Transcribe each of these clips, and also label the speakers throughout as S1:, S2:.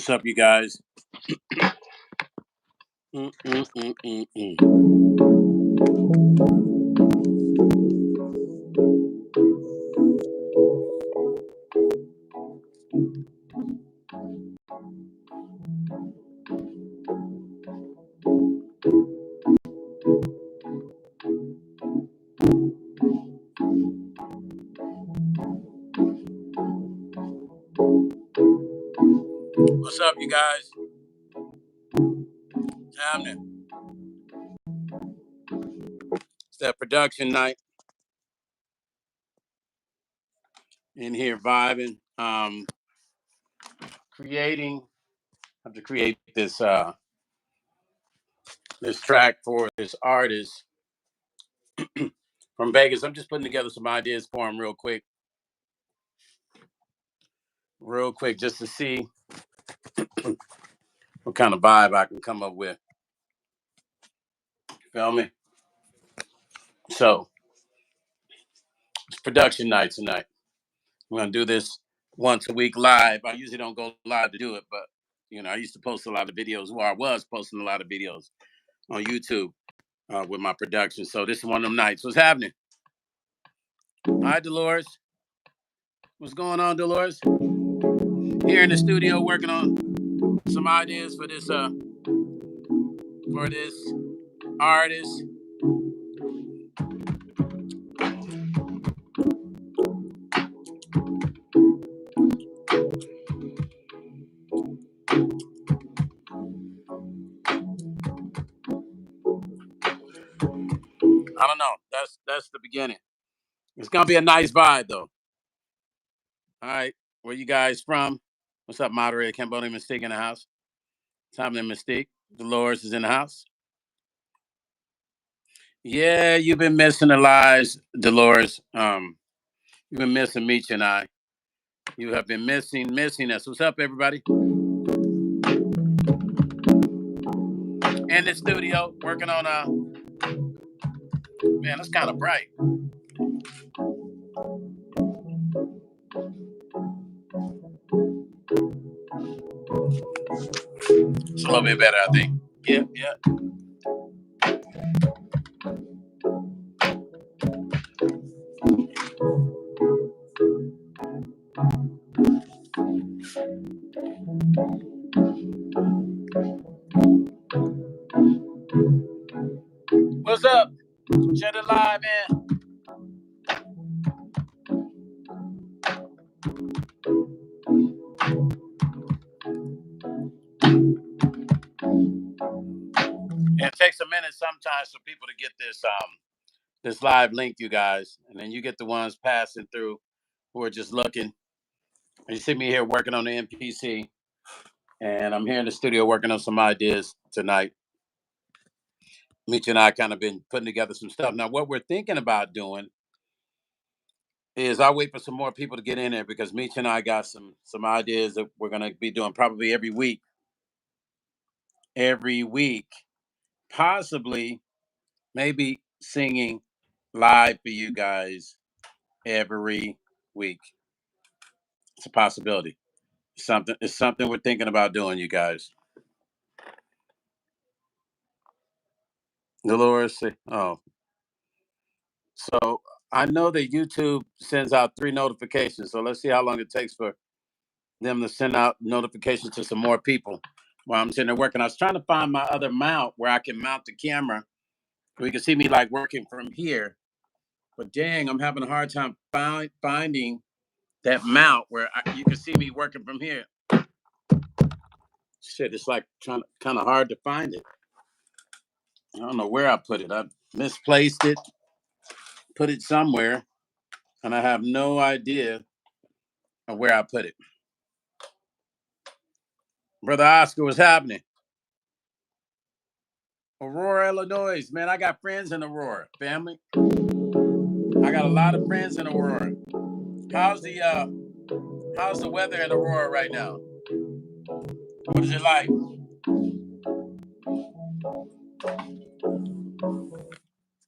S1: What's up, you guys? What's up, you guys? What's happening? It's that production night. In here vibing, creating. I have to create this this track for this artist from Vegas. I'm just putting together some ideas for him real quick, just to see what kind of vibe I can come up with. Feel me? So it's production night tonight. I'm gonna do this once a week live. I usually don't go live to do it, but I used to post a lot of videos. Well, I was posting a lot of videos on YouTube with my production. So this is one of them nights. What's happening? Hi, Dolores. What's going on, Dolores? Here in the studio working on some ideas for this artist. I don't know. That's the beginning. It's gonna be a nice vibe though. All right. Where you guys from? What's up, moderator? Cambodian Mystique in the house. Time in Mystique. Dolores is in the house. Yeah, you've been missing the lives, Dolores. You've been missing Meech and I. You have been missing us. What's up, everybody? In the studio, working on man, it's kind of bright. It's a little bit better, I think. Yeah. What's up? Shut it live, man. It takes a minute sometimes for people to get this live link, you guys, and then you get the ones passing through who are just looking. And you see me here working on the MPC, and I'm here in the studio working on some ideas tonight. Mitch and I kind of been putting together some stuff. Now, what we're thinking about doing is I'll wait for some more people to get in there because Mitch and I got some ideas that we're going to be doing probably every week. Possibly, maybe singing live for you guys every week. It's a possibility. It's something we're thinking about doing, you guys. Dolores, oh. So I know that YouTube sends out 3 notifications. So let's see how long it takes for them to send out notifications to some more people while I'm sitting there working. I was trying to find my other mount where I can mount the camera. So you can see me like working from here. But dang, I'm having a hard time finding that mount where you can see me working from here. Shit, it's like kind of hard to find it. I don't know where I put it. I misplaced it, put it somewhere, and I have no idea of where I put it. Brother Oscar, what's happening? Aurora, Illinois. Man, I got friends in Aurora, family. I got a lot of friends in Aurora. How's the weather in Aurora right now? What is it like?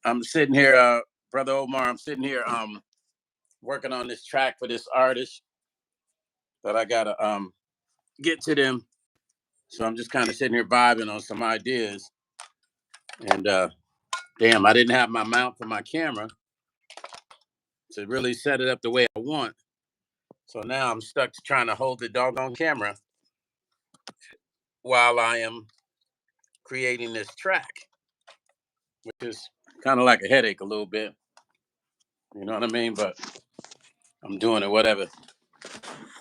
S1: I'm sitting here, Brother Omar, I'm sitting here working on this track for this artist that I gotta get to them So I'm just kind of sitting here vibing on some ideas. And damn, I didn't have my mount for my camera to really set it up the way I want. So now I'm stuck to trying to hold the doggone camera while I am creating this track, which is kind of like a headache a little bit. You know what I mean? But I'm doing it, whatever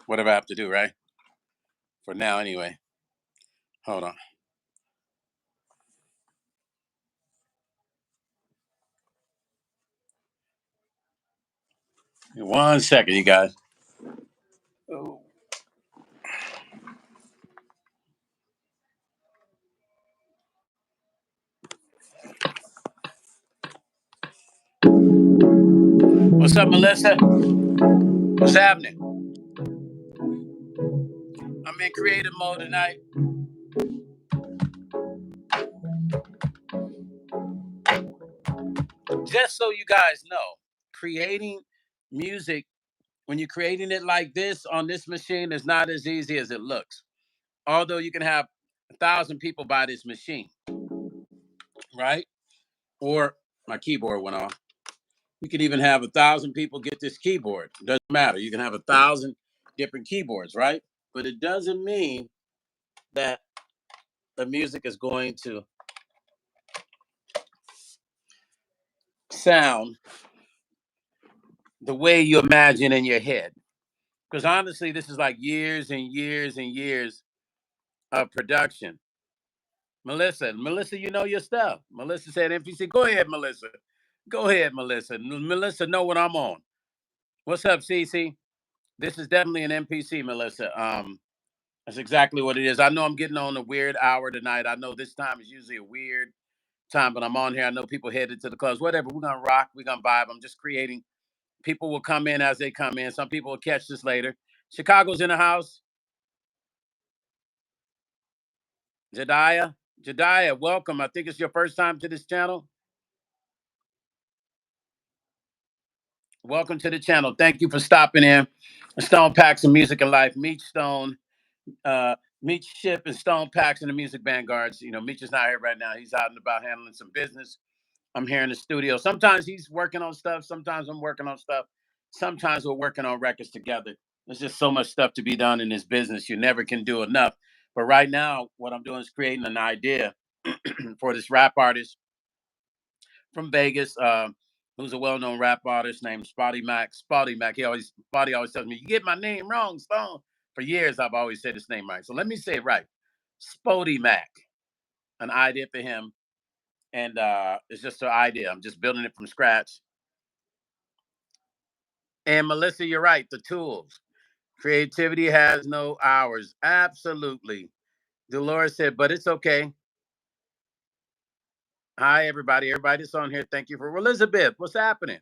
S1: I have to do, right? For now, anyway. Hold on. 1 second, you guys. Oh. What's up, Melissa? What's happening? I'm in creative mode tonight. Just so you guys know, creating music, when you're creating it like this on this machine, is not as easy as it looks. Although you can have 1,000 people buy this machine, right? Or my keyboard went off. You can even have 1,000 people get this keyboard. Doesn't matter. You can have 1,000 different keyboards, right? But it doesn't mean that the music is going to sound the way you imagine in your head. Because honestly, this is like years and years and years of production. Melissa, you know your stuff. Melissa said MPC. Go ahead, Melissa. Go ahead, Melissa. Melissa, know what I'm on. What's up, Cece? This is definitely an MPC, Melissa. That's exactly what it is. I know I'm getting on a weird hour tonight. I know this time is usually a weird time, but I'm on here. I know people headed to the clubs. Whatever. We're gonna rock. We're gonna vibe. I'm just creating. People will come in as they come in. Some people will catch this later. Chicago's in the house. Jediah, welcome. I think it's your first time to this channel. Welcome to the channel. Thank you for stopping in. Stone Paxton Music and Life. Mpxone, Meet Ship and Stone Paxton, the Music Vanguards. You know, Meech is not here right now. He's out and about handling some business. I'm here in the studio. Sometimes he's working on stuff. Sometimes I'm working on stuff. Sometimes we're working on records together. There's just so much stuff to be done in this business. You never can do enough. But right now, what I'm doing is creating an idea for this rap artist from Vegas, who's a well-known rap artist named Spotty Mac. Spotty always tells me, "You get my name wrong, Stone." For years, I've always said his name right. So let me say it right. Spotty Mac. An idea for him. And it's just an idea. I'm just building it from scratch. And Melissa, you're right. The tools. Creativity has no hours. Absolutely. Dolores said, but it's okay. Hi, everybody. Everybody that's on here, thank you for Elizabeth. What's happening?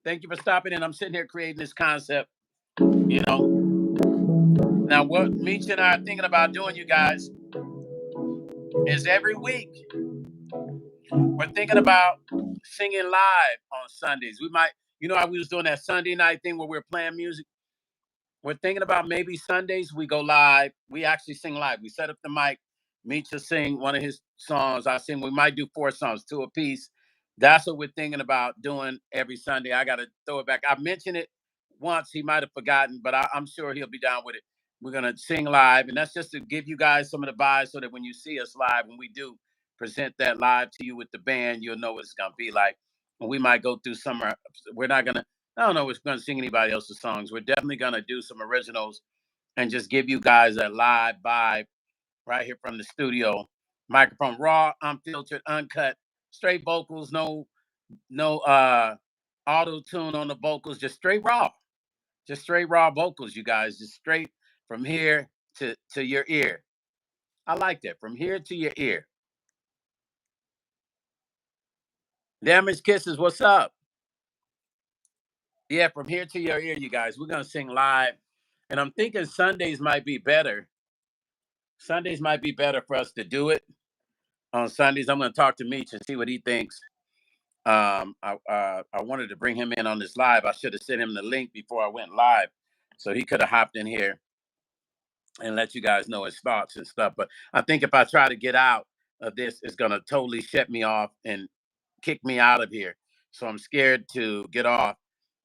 S1: Thank you for stopping in. I'm sitting here creating this concept, you know. Now, what Meech and I are thinking about doing, you guys, is every week we're thinking about singing live on Sundays. We might, you know how we was doing that Sunday night thing where we were playing music? We're thinking about maybe Sundays we go live. We actually sing live. We set up the mic. Meech will sing one of his songs. I sing. We might do 4 songs, 2 a piece. That's what we're thinking about doing every Sunday. I got to throw it back. I mentioned it once. He might have forgotten, but I'm sure he'll be down with it. We're gonna sing live, and that's just to give you guys some of the vibes, so that when you see us live, when we do present that live to you with the band, you'll know what it's gonna be like. And we might go through some. We're not gonna. I don't know if we're gonna sing anybody else's songs. We're definitely gonna do some originals and just give you guys a live vibe right here from the studio. Microphone raw, unfiltered, uncut, straight vocals, no auto tune on the vocals, just straight raw. Just straight raw vocals, you guys. Just straight from here to your ear. I like that. From here to your ear. Damage Kisses, what's up? Yeah, from here to your ear, you guys. We're gonna sing live. And I'm thinking Sundays might be better. Sundays might be better for us to do it. On Sundays, I'm gonna talk to Meech and see what he thinks. I wanted to bring him in on this live. I should have sent him the link before I went live, so he could have hopped in here and let you guys know his thoughts and stuff. But I think if I try to get out of this, it's gonna totally shut me off and kick me out of here. So I'm scared to get off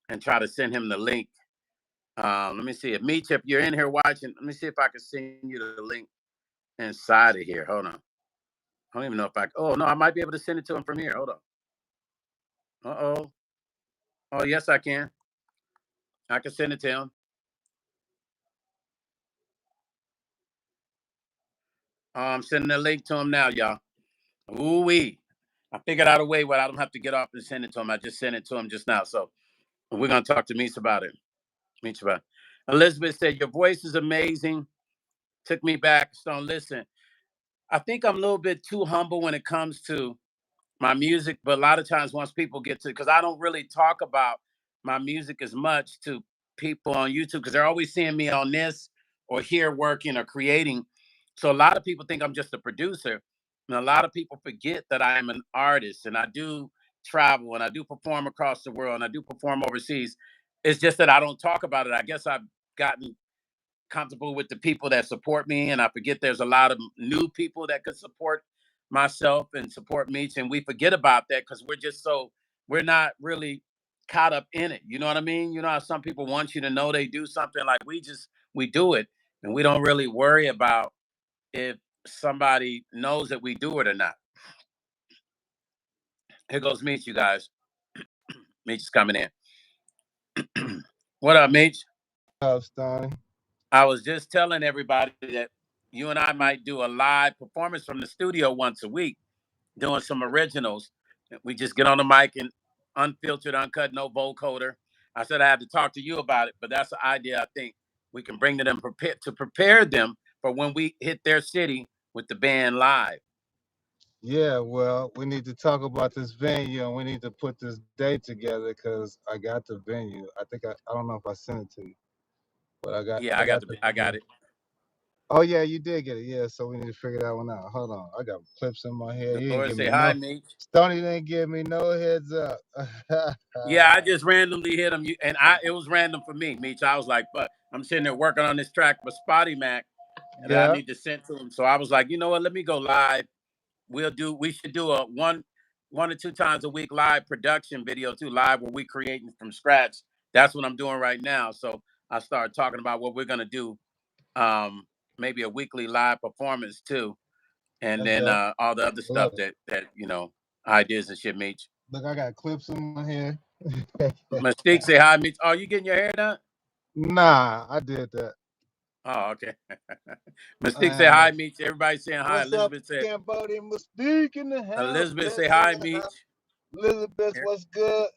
S1: and try to send him the link. Let me see if Meech, if you're in here watching, let me see if I can send you the link inside of here. Hold on. I don't even know if I. Oh no, I might be able to send it to him from here. Hold on. Uh-oh. Oh yes, I can. I can send it to him. I'm sending the link to him now, y'all. Ooh wee. I figured out a way where I don't have to get off and send it to him. I just sent it to him just now. So we're gonna talk to Meech about it. Meech about it. Elizabeth said, "Your voice is amazing. Took me back. Stone, listen. I think I'm a little bit too humble when it comes to my music, but a lot of times once people get to, because I don't really talk about my music as much to people on YouTube because they're always seeing me on this or here working or creating. So a lot of people think I'm just a producer, and a lot of people forget that I am an artist and I do travel and I do perform across the world and I do perform overseas. It's just that I don't talk about it. I guess I've gotten comfortable with the people that support me, and I forget there's a lot of new people that could support myself and support me, and we forget about that because we're not really caught up in it. You know what I mean? You know how some people want you to know they do something, like we do it, and we don't really worry about if somebody knows that we do it or not. Here goes Meech, you guys. Meech is coming in. What up, Meech?
S2: Up, Stoney?
S1: I was just telling everybody that you and I might do a live performance from the studio once a week, doing some originals. We just get on the mic and unfiltered, uncut, no vocoder. I said I had to talk to you about it, but that's an idea I think we can bring to them to prepare them for when we hit their city with the band live.
S2: Yeah, well, we need to talk about this venue and we need to put this date together because I got the venue. I don't know if I sent it to you, but
S1: Yeah,
S2: I got the
S1: I got
S2: venue.
S1: it.
S2: Oh yeah, you did get it. Yeah, so we need to figure that one out. Hold on, I got clips in my head. You didn't
S1: Dolores
S2: give
S1: say
S2: me
S1: hi,
S2: no.
S1: Meech.
S2: Stoney didn't give me no heads up.
S1: Yeah, I just randomly hit him, and it was random for me, Meech. I was like, but I'm sitting there working on this track for Spotty Mac that I
S2: Yeah,
S1: need to send to him. So I was like, you know what? Let me go live. We should do a one or two times a week live production video too, live where we creating from scratch. That's what I'm doing right now. So I started talking about what we're gonna do, maybe a weekly live performance too, and
S2: that's
S1: then
S2: dope.
S1: all the other stuff
S2: Look,
S1: that ideas and shit, Meech.
S2: look, I got clips in my head.
S1: Mystique say hi, Meech. Oh, you getting your hair done?
S2: Nah, I did that.
S1: Oh, okay. Mystique say
S2: And
S1: hi, Meech. Everybody saying hi.
S2: what's up, Cambodian Mystique in the house?
S1: Elizabeth
S2: Bless
S1: say
S2: in
S1: hi,
S2: the house.
S1: Meech.
S2: Elizabeth, what's good?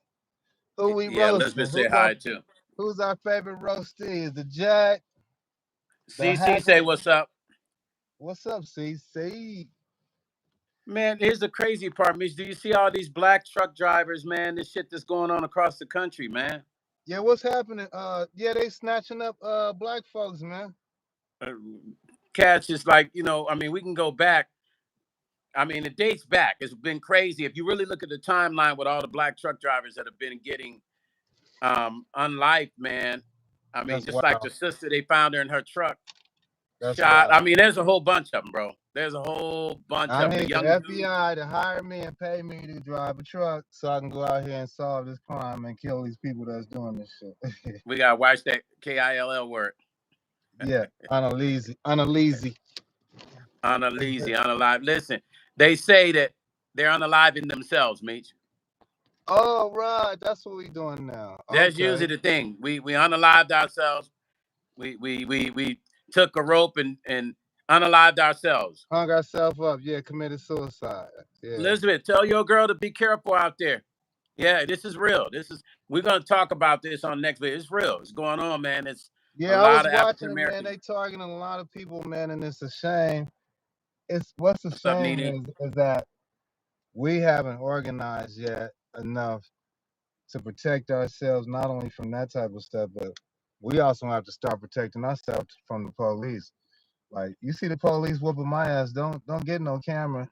S2: Who we
S1: Yeah, Elizabeth
S2: roasting?
S1: say hi too.
S2: Who's our favorite roastee? Is the Jack, the
S1: CC say
S2: Haggard?
S1: what's up.
S2: What's up, CC?
S1: Man, here's the crazy part, Mitch. Do you see all these black truck drivers, man? This shit that's going on across the country, man.
S2: Yeah, what's happening? Yeah, they snatching up black folks, man.
S1: Uh, Cats is like, I mean, we can go back. I mean, it dates back. It's been crazy. If you really look at the timeline with all the black truck drivers that have been getting unlifed, man. I mean,
S2: That's
S1: just like
S2: wild.
S1: the sister, they found her in her truck,
S2: That's
S1: shot. I
S2: wild.
S1: mean, there's a whole bunch of them, bro. There's a whole bunch
S2: I
S1: of them. The
S2: need the
S1: young dude.
S2: FBI to hire me and pay me to drive a truck so I can go out here and solve this crime and kill these people that's doing this shit.
S1: We gotta watch that KILL word.
S2: Yeah, uneasy.
S1: Unalive, unalive. Listen, they say that they're unaliving themselves, Meech.
S2: Oh, right. That's what we doing now.
S1: That's
S2: Okay.
S1: usually the thing. We unalived ourselves. We took a rope and unalived ourselves.
S2: Hung ourselves up. Yeah, committed suicide. Yeah.
S1: Elizabeth, tell your girl to be careful out there. Yeah, this is real. We're gonna talk about this on next video. It's real. It's going on, man. It's a
S2: Yeah, I
S1: lot
S2: was
S1: of African
S2: watching it, man.
S1: Americans.
S2: They targeting a lot of people, man, and it's a shame. It's what's a
S1: What's up,
S2: shame
S1: Nene?
S2: is that we haven't organized yet enough to protect ourselves not only from that type of stuff, but we also have to start protecting ourselves from the police. Like you see the police whooping my ass, don't get no camera.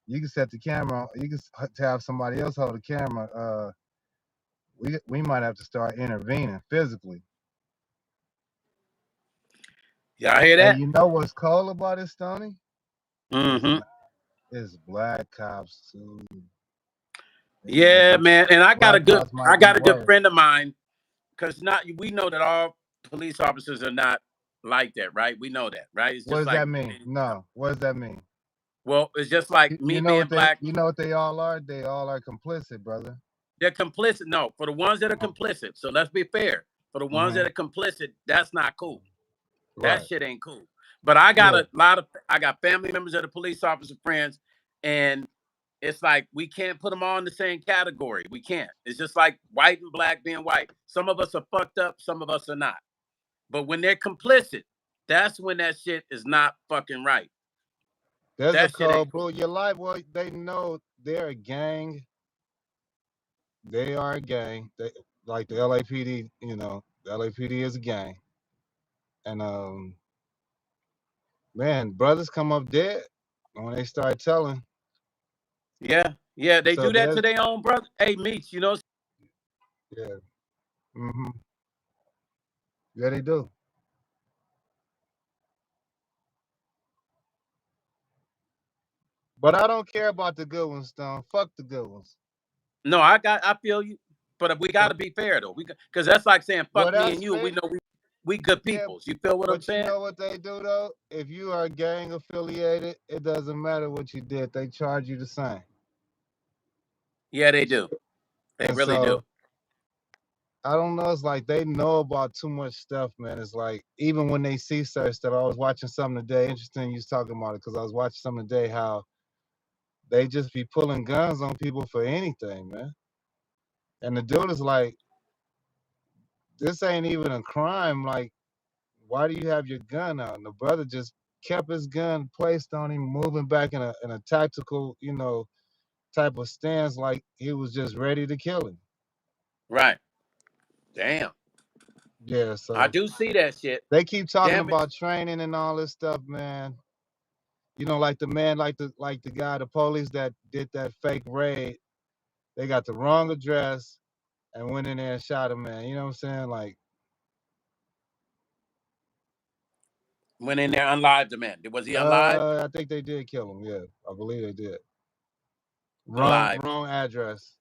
S2: You can set the camera. You can have somebody else hold the camera. We might have to start intervening physically.
S1: Y'all hear
S2: And
S1: that?
S2: you know what's cold about it, Stoney?
S1: Mm-hmm.
S2: It's black cops too.
S1: Yeah, man. And I got
S2: Black cops might be
S1: a good
S2: worse.
S1: friend of mine, because we know that all police officers are not like that, right? We know that, right? It's
S2: What
S1: just
S2: does
S1: like,
S2: that mean? No. What does that mean?
S1: well, it's just like
S2: You
S1: me
S2: know
S1: being
S2: what they
S1: black.
S2: you know what they all are? They all are complicit, brother.
S1: They're complicit. No, for the ones that are
S2: Oh,
S1: complicit. So let's be fair. For the ones
S2: mm-hmm.
S1: that are complicit, that's not cool. That
S2: Right.
S1: shit ain't cool. But I got
S2: Yeah.
S1: a lot of I got family members that are police officer friends, and it's like we can't put them all in the same category. We can't. It's just like white and black being white. Some of us are fucked up, some of us are not. But when they're complicit, that's when that shit is not fucking right.
S2: There's a
S1: That shit ain't
S2: code,
S1: cool.
S2: bro. Your life, well, they know they're a gang. They are a gang. They like the LAPD, the LAPD is a gang. And man, brothers come up dead when they start telling.
S1: Yeah, yeah, they
S2: So
S1: do that to
S2: there's
S1: their own brother. Hey, Meech,
S2: yeah. Yeah, they do. But I don't care about the good ones, Stone. Fuck the good ones.
S1: no, I feel you, but we got
S2: So
S1: to be fair though. Because that's like saying
S2: well,
S1: fuck me
S2: that's
S1: and you, and
S2: fair.
S1: we know we good
S2: Yeah,
S1: peoples. You feel what I'm
S2: but you
S1: saying?
S2: know what they do though? If you are gang affiliated, it doesn't matter what you did. They charge you the same.
S1: Yeah, they do. They
S2: And
S1: really do.
S2: so I don't know. It's like they know about too much stuff, man. It's like even when they see certain stuff. I was watching something today. Interesting, you was talking about it because I was watching something today how they just be pulling guns on people for anything, man. And the dude is like, this ain't even a crime. Like, why do you have your gun out? And the brother just kept his gun placed on him, moving back in a tactical, type of stance, like he was just ready to kill him.
S1: Right. Damn.
S2: Yeah,
S1: I
S2: so
S1: do see that shit.
S2: they keep talking
S1: Damn it.
S2: about training and all this stuff, man. Like the man, like the guy, the police that did that fake raid, they got the wrong address and went in there and shot a man. You know what I'm saying? Like,
S1: Went in there unlive the man. Was he unlive?
S2: I think they did kill him. Yeah, I believe they did. Wrong,
S1: Alive.
S2: wrong address.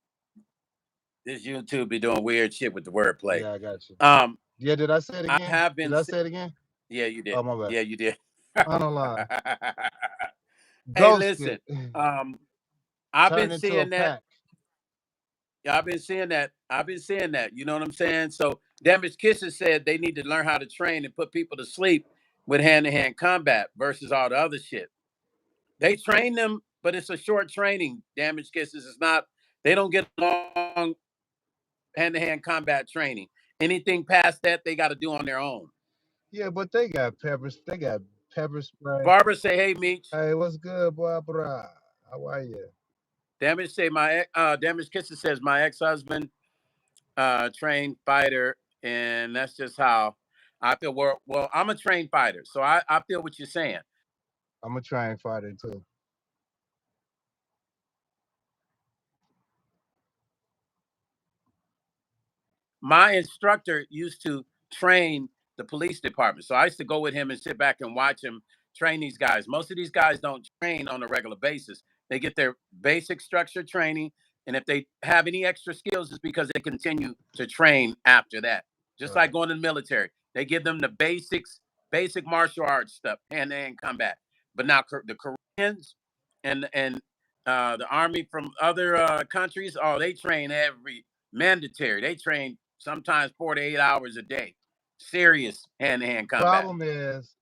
S1: This YouTube be doing weird shit with the wordplay.
S2: Yeah, I got you.
S1: Um,
S2: Yeah, did I say it
S1: I
S2: again?
S1: have
S2: Did
S1: been.
S2: I say it again?
S1: Yeah, you did.
S2: Oh, my bad.
S1: Yeah, you did.
S2: Unalive.
S1: Hey,
S2: Ghosted.
S1: listen. I've been
S2: Turned into a
S1: seeing that.
S2: pack.
S1: Yeah, I've been seeing that. I've been seeing that. You know what I'm saying? So, Damage Kisses said they need to learn how to train and put people to sleep with hand-to-hand combat versus all the other shit. They train them, but it's a short training. Damage Kisses is not. They don't get long hand-to-hand combat training. Anything past that, they got to do on their own.
S2: Yeah, but they got peppers. They got pepper spray.
S1: Barbara say, "Hey, Meech."
S2: Hey, what's good, Barbara? How are you?
S1: Damage Kisses says my ex-husband trained fighter, and that's just how I feel. Well, I'm a trained fighter, so I feel what you're saying.
S2: I'm a train fighter too.
S1: My instructor used to train the police department, so I used to go with him and sit back and watch him train these guys. Most of these guys don't train on a regular basis. They get their basic structure training, and if they have any extra skills, it's because they continue to train after that. Just like
S2: Right.
S1: going to the military, they give them the basic martial arts stuff, hand-to-hand combat. But now the Koreans and the army from other countries, oh, they train every mandatory. They train sometimes 4 to 8 hours a day. Serious hand-to-hand combat.
S2: Problem is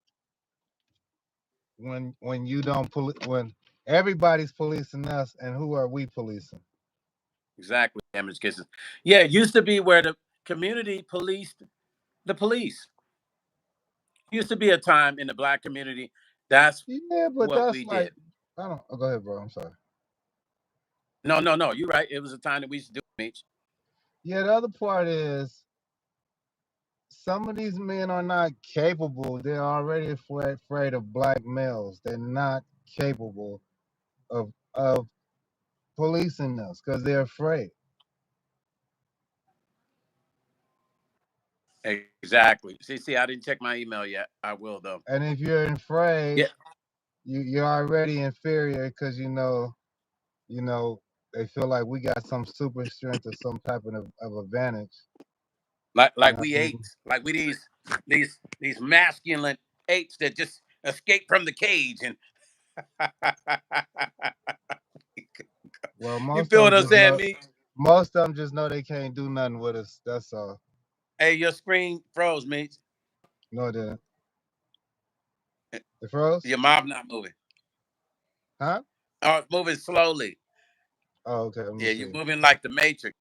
S2: when you don't when everybody's policing us, and who are we policing?
S1: Exactly, damage cases. Yeah, it used to be where the community policed the police. Used to be a time in the black community. That's
S2: Yeah, but
S1: what
S2: that's
S1: we
S2: like
S1: did.
S2: I don't. Oh, go ahead, bro. I'm sorry.
S1: No, no, no. You're right. It was a time that we used to do Mitch.
S2: Yeah, the other part is some of these men are not capable. They're already afraid of black males. They're not capable of policing us because they're afraid.
S1: Exactly. See, I didn't check my email yet. I will though.
S2: And if you're afraid,
S1: Yeah.
S2: you're already inferior because you know, they feel like we got some super strength or some type of advantage. You
S1: Like
S2: know
S1: we
S2: what I mean?
S1: apes. Like we these masculine apes that just escape from the cage and
S2: Well,
S1: you feel what I'm saying, me?
S2: most of them just know they can't do nothing with us. That's all.
S1: Hey, your screen froze, me.
S2: No, it didn't. It froze?
S1: Your mouth not moving.
S2: Huh?
S1: Oh, it's moving slowly.
S2: Oh, okay. Let me
S1: Yeah, you
S2: see.
S1: moving like the Matrix.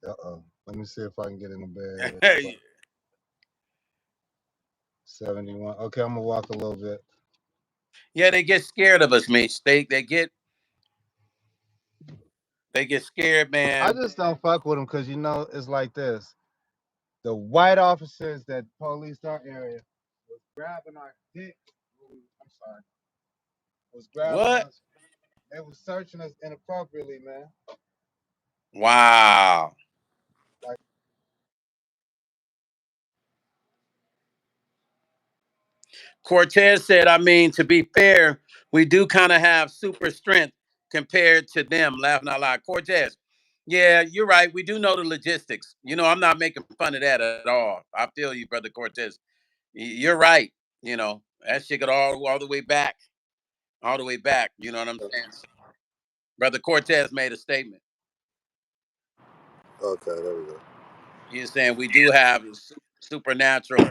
S2: Uh-oh. Let me see if I can get in the bed.
S1: Yeah,
S2: 71. Okay, I'm gonna walk a little bit.
S1: they get scared of us, Mitch. They get scared,
S2: I
S1: man.
S2: just don't fuck with them because it's like this. The white officers that policed our area was grabbing our dick. I'm sorry. Was grabbing
S1: What?
S2: us. They was searching us inappropriately, man.
S1: Wow.
S2: Like,
S1: Cortez said, I mean, to be fair, we do kind of have super strength compared to them, laughing out loud. Cortez, yeah, you're right. We do know the logistics. I'm not making fun of that at all. I feel you, brother Cortez. You're right. That shit got all the way back, all the way back. You know what I'm saying? Brother Cortez made a statement.
S2: okay, there we go.
S1: He's saying we do have supernatural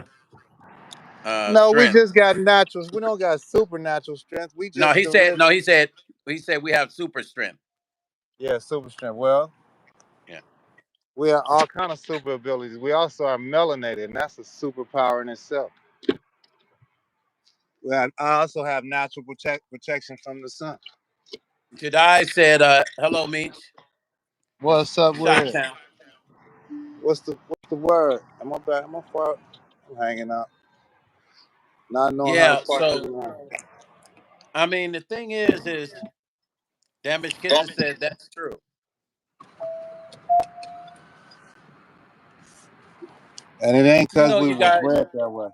S2: No, we
S1: strength.
S2: just got naturals. We don't got supernatural strength. We
S1: No,
S2: just
S1: he said.
S2: derivative.
S1: No, he said we have super strength.
S2: Yeah, super strength. Well,
S1: Yeah.
S2: we have all kind of super abilities. We also are melanated, and that's a superpower in itself. I also have natural protection from the sun.
S1: Jedi said, hello, Meech.
S2: What's up with
S1: Shot
S2: it?
S1: Town.
S2: What's the word? Am I back? Am I far? I'm hanging out, not knowing how to
S1: Yeah,
S2: park
S1: so,
S2: this line.
S1: I mean, the thing is Damaged Kitten said that's true.
S2: And it ain't because we
S1: You
S2: was
S1: guys,
S2: bred that way.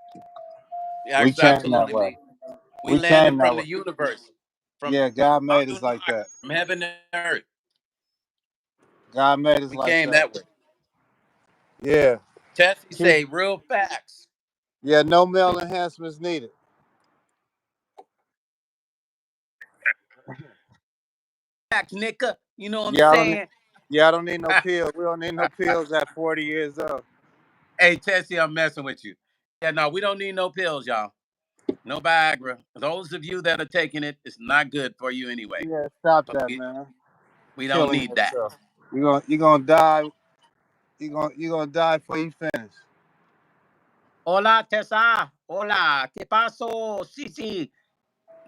S1: yeah,
S2: We came that
S1: absolutely,
S2: way.
S1: me. We
S2: We
S1: landed
S2: came that
S1: from
S2: way.
S1: the universe, from
S2: Yeah, God made us like
S1: Anunnaki,
S2: that.
S1: from heaven and earth.
S2: God made us
S1: We
S2: like
S1: came
S2: that.
S1: that way.
S2: Yeah.
S1: Tessie
S2: Keep.
S1: say real facts.
S2: Yeah, no male enhancements needed.
S1: Facts, nigga. You know what I'm
S2: Yeah, I don't need.
S1: saying?
S2: Yeah, I don't need no pills. We don't need no pills at 40 years old.
S1: Hey, Tessie, I'm messing with you. Yeah, no, we don't need no pills, y'all. No Viagra. Those of you that are taking it, it's not good for you anyway.
S2: Yeah, stop
S1: But
S2: that,
S1: we,
S2: man.
S1: we don't
S2: Killing
S1: need that.
S2: yourself. You gonna die. You gonna die before you finish.
S1: Hola, Tessa. Hola. ¿Qué pasó? Sí, sí.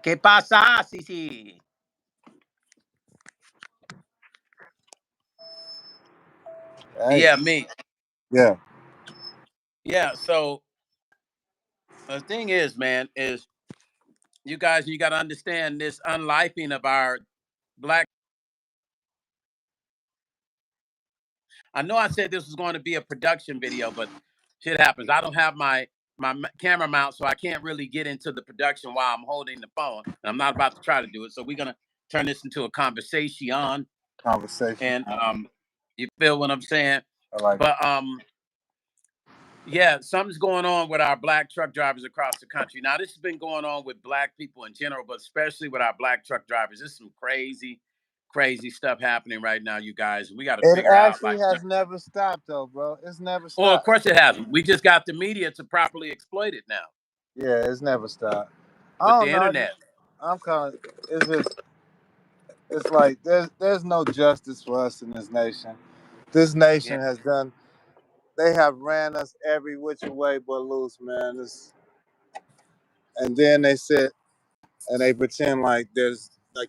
S1: ¿Qué pasa? Sí, sí.
S2: Hey.
S1: Yeah, me.
S2: Yeah.
S1: Yeah, so the thing is, man, is you got to understand this unlifing of our black. I know I said this was going to be a production video, but shit happens. I don't have my camera mount, so I can't really get into the production while I'm holding the phone. And I'm not about to try to do it. So we're gonna turn this into a conversation.
S2: Conversation.
S1: And you feel what I'm saying?
S2: I like it.
S1: But yeah, something's going on with our black truck drivers across the country. Now, this has been going on with black people in general, but especially with our black truck drivers. There's some crazy, crazy stuff happening right now, you guys. We got to
S2: It
S1: figure out,
S2: actually
S1: like,
S2: has never stopped, though, bro. It's never
S1: well, of
S2: stopped.
S1: course it hasn't. We just got the media to properly exploit it now
S2: Yeah, it's never stopped. I
S1: with
S2: don't
S1: the
S2: know.
S1: internet.
S2: I'm kind of. It's just. It's like there's no justice for us in this nation. This
S1: Yeah,
S2: nation has done. They have ran us every which way but loose, man. And then they sit and they pretend like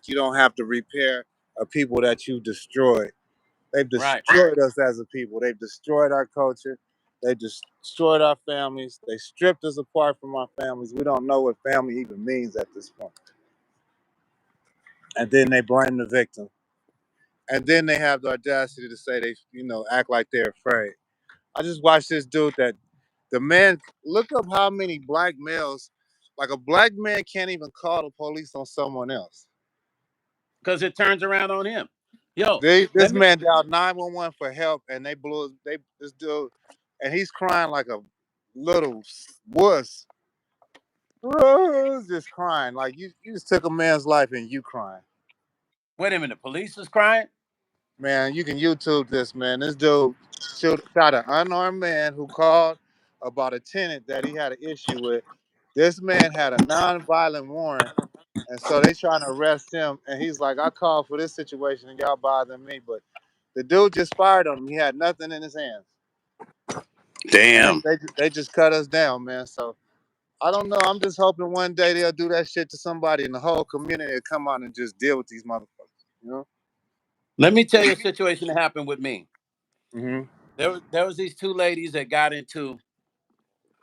S2: you don't have to repair a people that you destroyed. They've
S1: right,
S2: destroyed us as a people. They've destroyed our culture. They destroyed our families. They stripped us apart from our families. We don't know what family even means at this point. And then they blame the victim. And then they have the audacity to say they, act like they're afraid. I just watched this dude that the man. Look up how many black males, like a black man, can't even call the police on someone else.
S1: Because it turns around on him. Yo,
S2: This
S1: let me
S2: man dialed 911 for help, and they blew this dude, and he's crying like a little wuss. Just crying like you just took a man's life and you crying.
S1: wait a minute. The police was crying.
S2: Man, you can YouTube this, man. This dude shot an unarmed man who called about a tenant that he had an issue with. This man had a non-violent warrant, and so they trying to arrest him. And he's like, "I called for this situation, and y'all bothering me." But the dude just fired on him. He had nothing in his hands, and
S1: Damn.
S2: they just cut us down, man. So I don't know. I'm just hoping one day they'll do that shit to somebody, and the whole community will come out and just deal with these motherfuckers. You know?
S1: Let me tell you a situation that happened with me.
S2: Mm-hmm.
S1: There was these two ladies that got into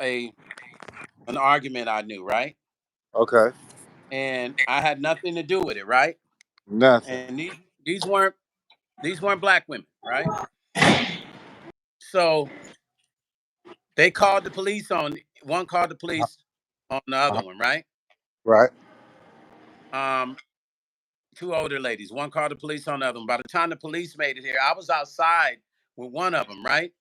S1: a an argument I knew, right?
S2: Okay.
S1: And I had nothing to do with it, right?
S2: Nothing.
S1: And these weren't these weren't black women, right? So they called the police on one called the
S2: Uh-huh.
S1: police on the other
S2: Uh-huh.
S1: one, right?
S2: Right.
S1: Um, two older ladies. One called the police on the other one. By the time the police made it here, I was outside with one of them, right?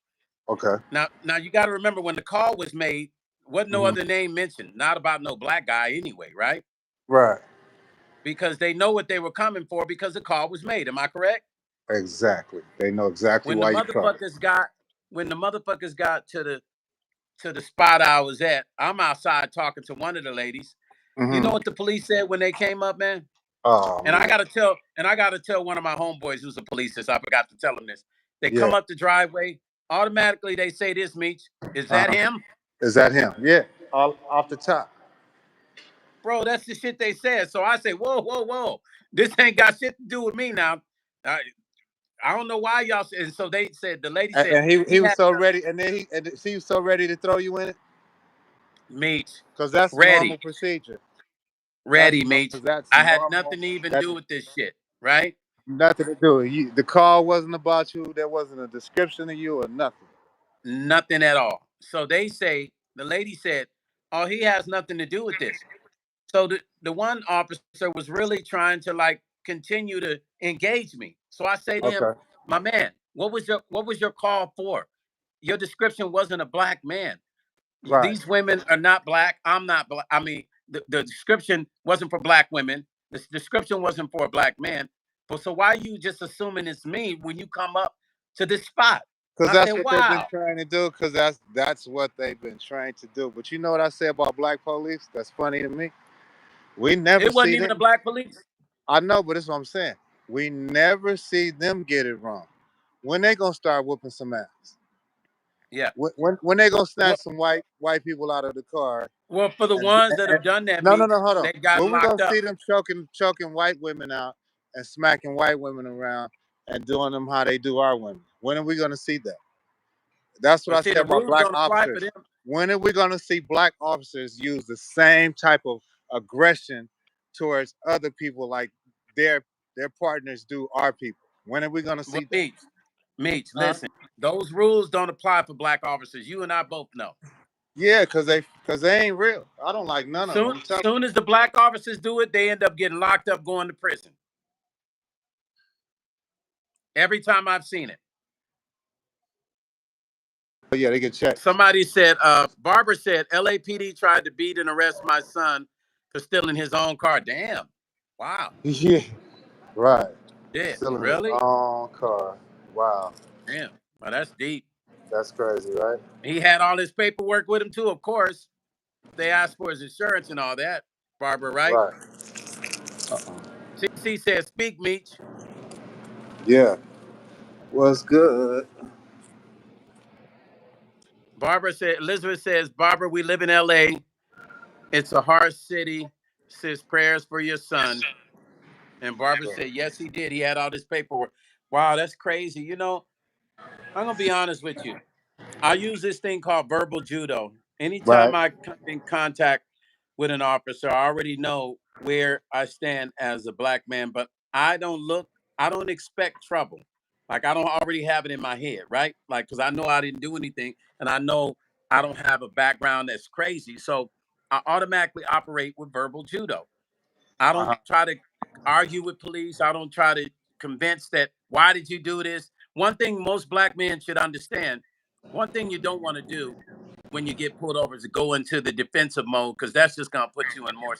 S2: Okay.
S1: Now you got to remember when the call was made, wasn't no
S2: Mm-hmm.
S1: other name mentioned, not about no black guy anyway, right?
S2: Right.
S1: Because they know what they were coming for because the call was made. Am I correct?
S2: Exactly. They know exactly
S1: When the
S2: why you come.
S1: motherfuckers got when the motherfuckers got to the spot I was at, I'm outside talking to one of the ladies. You know
S2: Mm-hmm.
S1: what the police said when they came up, man?
S2: Oh
S1: And I
S2: man.
S1: gotta tell one of my homeboys who's a police this. I forgot to tell him this. They
S2: Yeah.
S1: come up the driveway, automatically they say this, Meech. Is that
S2: Uh-huh.
S1: him?
S2: Is that him? Yeah. All off the top.
S1: Bro, that's the shit they said. So I say, whoa, whoa, whoa. This ain't got shit to do with me now. I, I don't know why y'all said. And so they said, the lady said,
S2: And he
S1: he
S2: was
S1: had
S2: so ready, and then he was so ready to throw you in it
S1: Meech,
S2: because that's normal
S1: ready,
S2: procedure. That's
S1: ready, Meech.
S2: that's
S1: I had
S2: normal.
S1: nothing to even
S2: That's
S1: do with this shit, right?
S2: nothing to do. The call wasn't about you. There wasn't a description of you or nothing.
S1: Nothing at all. So they say, the lady said, oh, he has nothing to do with this. So the one officer was really trying to like continue to engage me. So I say to him,
S2: Okay.
S1: my man, what was your call for? Your description wasn't a black man.
S2: Right.
S1: These women are not black. I'm not black. I mean, the description wasn't for black women. The description wasn't for a black man. But so why are you just assuming it's me when you come up to this spot?
S2: Because
S1: I said,
S2: that's what they've been
S1: wow.
S2: trying to do. Because that's what they've been trying to do. But you know what I say about black police? That's funny to me. We never
S1: It wasn't
S2: see
S1: even a
S2: them.
S1: black police.
S2: I know, but that's what I'm saying. We never see them get it wrong. When they gonna start whooping some ass?
S1: Yeah.
S2: When they gonna snatch
S1: Well,
S2: some white people out of the car?
S1: well, for the
S2: And,
S1: ones
S2: and,
S1: that
S2: and
S1: have done that,
S2: no, no,
S1: Meech,
S2: no, hold on.
S1: they've gotten
S2: When we
S1: locked
S2: gonna
S1: up.
S2: see them choking white women out and smacking white women around and doing them how they do our women? When are we gonna see that? That's what
S1: But
S2: I
S1: see,
S2: say
S1: the
S2: about
S1: rules
S2: black
S1: don't apply for
S2: officers.
S1: them.
S2: When are we gonna see black officers use the same type of aggression towards other people like their their partners do our people? When are we gonna
S1: Well,
S2: see that?
S1: Meech,
S2: Huh?
S1: listen, those rules don't apply for black officers. You and I both know.
S2: Yeah, cause they ain't real. I don't like none of them.
S1: Soon,
S2: I'm telling
S1: soon as the black officers do it, they end up getting locked up, going to prison. Every time I've seen it.
S2: you. Yeah, they get checked.
S1: Somebody said, Barbara said, LAPD tried to beat and arrest my son for stealing his own car. Damn. Wow.
S2: Yeah, right.
S1: Did
S2: Selling his
S1: really?
S2: own car. Wow,
S1: Damn. Well, that's deep.
S2: that's crazy, right?
S1: He had all his paperwork with him too, of course. They asked for his insurance and all that. Barbara, right?
S2: Right. Uh-uh.
S1: CC says, "Speak, Meech."
S2: Yeah. What's good?
S1: Barbara said, Elizabeth says, Barbara, we live in LA. It's a harsh city. Says prayers for your son. And Barbara said, yes, he did. He had all this paperwork. Wow, that's crazy. I'm gonna be honest with you. I use this thing called verbal judo. Anytime
S2: Right.
S1: I come in contact with an officer, I already know where I stand as a black man, but I don't expect trouble. Like I don't already have it in my head, right? Like because I know I didn't do anything, and I know I don't have a background that's crazy, so I automatically operate with verbal judo. I don't
S2: Uh-huh.
S1: try to argue with police. I don't try to convince that why did you do this? One thing most black men should understand, one thing you don't want to do when you get pulled over is to go into the defensive mode because that's just gonna put you in more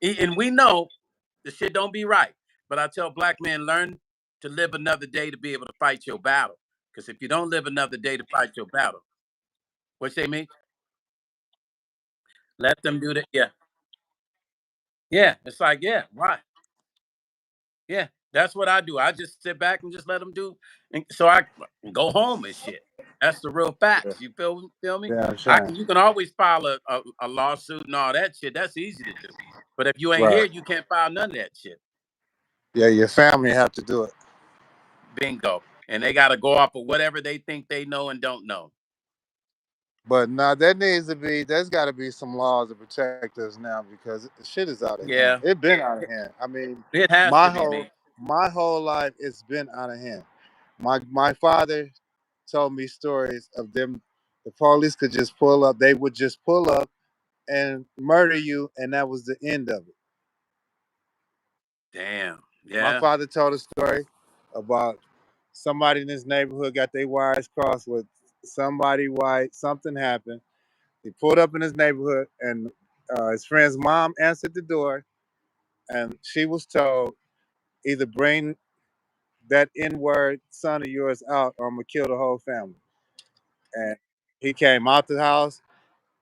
S1: and we know the shit don't be right. But I tell black men learn to live another day to be able to fight your battle. Because if you don't live another day to fight your battle, what say me? Let them do that. Yeah. Yeah. It's like, yeah, right. Yeah, that's what I do. I just sit back and just let them do, and so I can go home and shit. That's the real
S2: Yeah,
S1: facts. You feel me?
S2: yeah, I'm
S1: I
S2: saying.
S1: can. You can always file a lawsuit and all that shit. That's easy to do. But if you ain't here,
S2: Right.
S1: you can't file none of that shit.
S2: Yeah, your family have to do it.
S1: Bingo. And they got to go off of whatever they think they know and don't know.
S2: But now there needs to be, there's got to be some laws to protect us now because shit is out of hand.
S1: Yeah,
S2: It's been out of hand. I mean,
S1: it has
S2: my
S1: to be
S2: whole
S1: me.
S2: my whole life it's been out of hand. My father told me stories of them. The police could just pull up. They would just pull up and murder you, and that was the end of it.
S1: Damn.
S2: My
S1: Yeah.
S2: father told a story about somebody in his neighborhood got their wires crossed with somebody white. Something happened. He pulled up in his neighborhood, and his friend's mom answered the door, and she was told, either bring that N-word son of yours out, or I'm gonna kill the whole family. And he came out the house.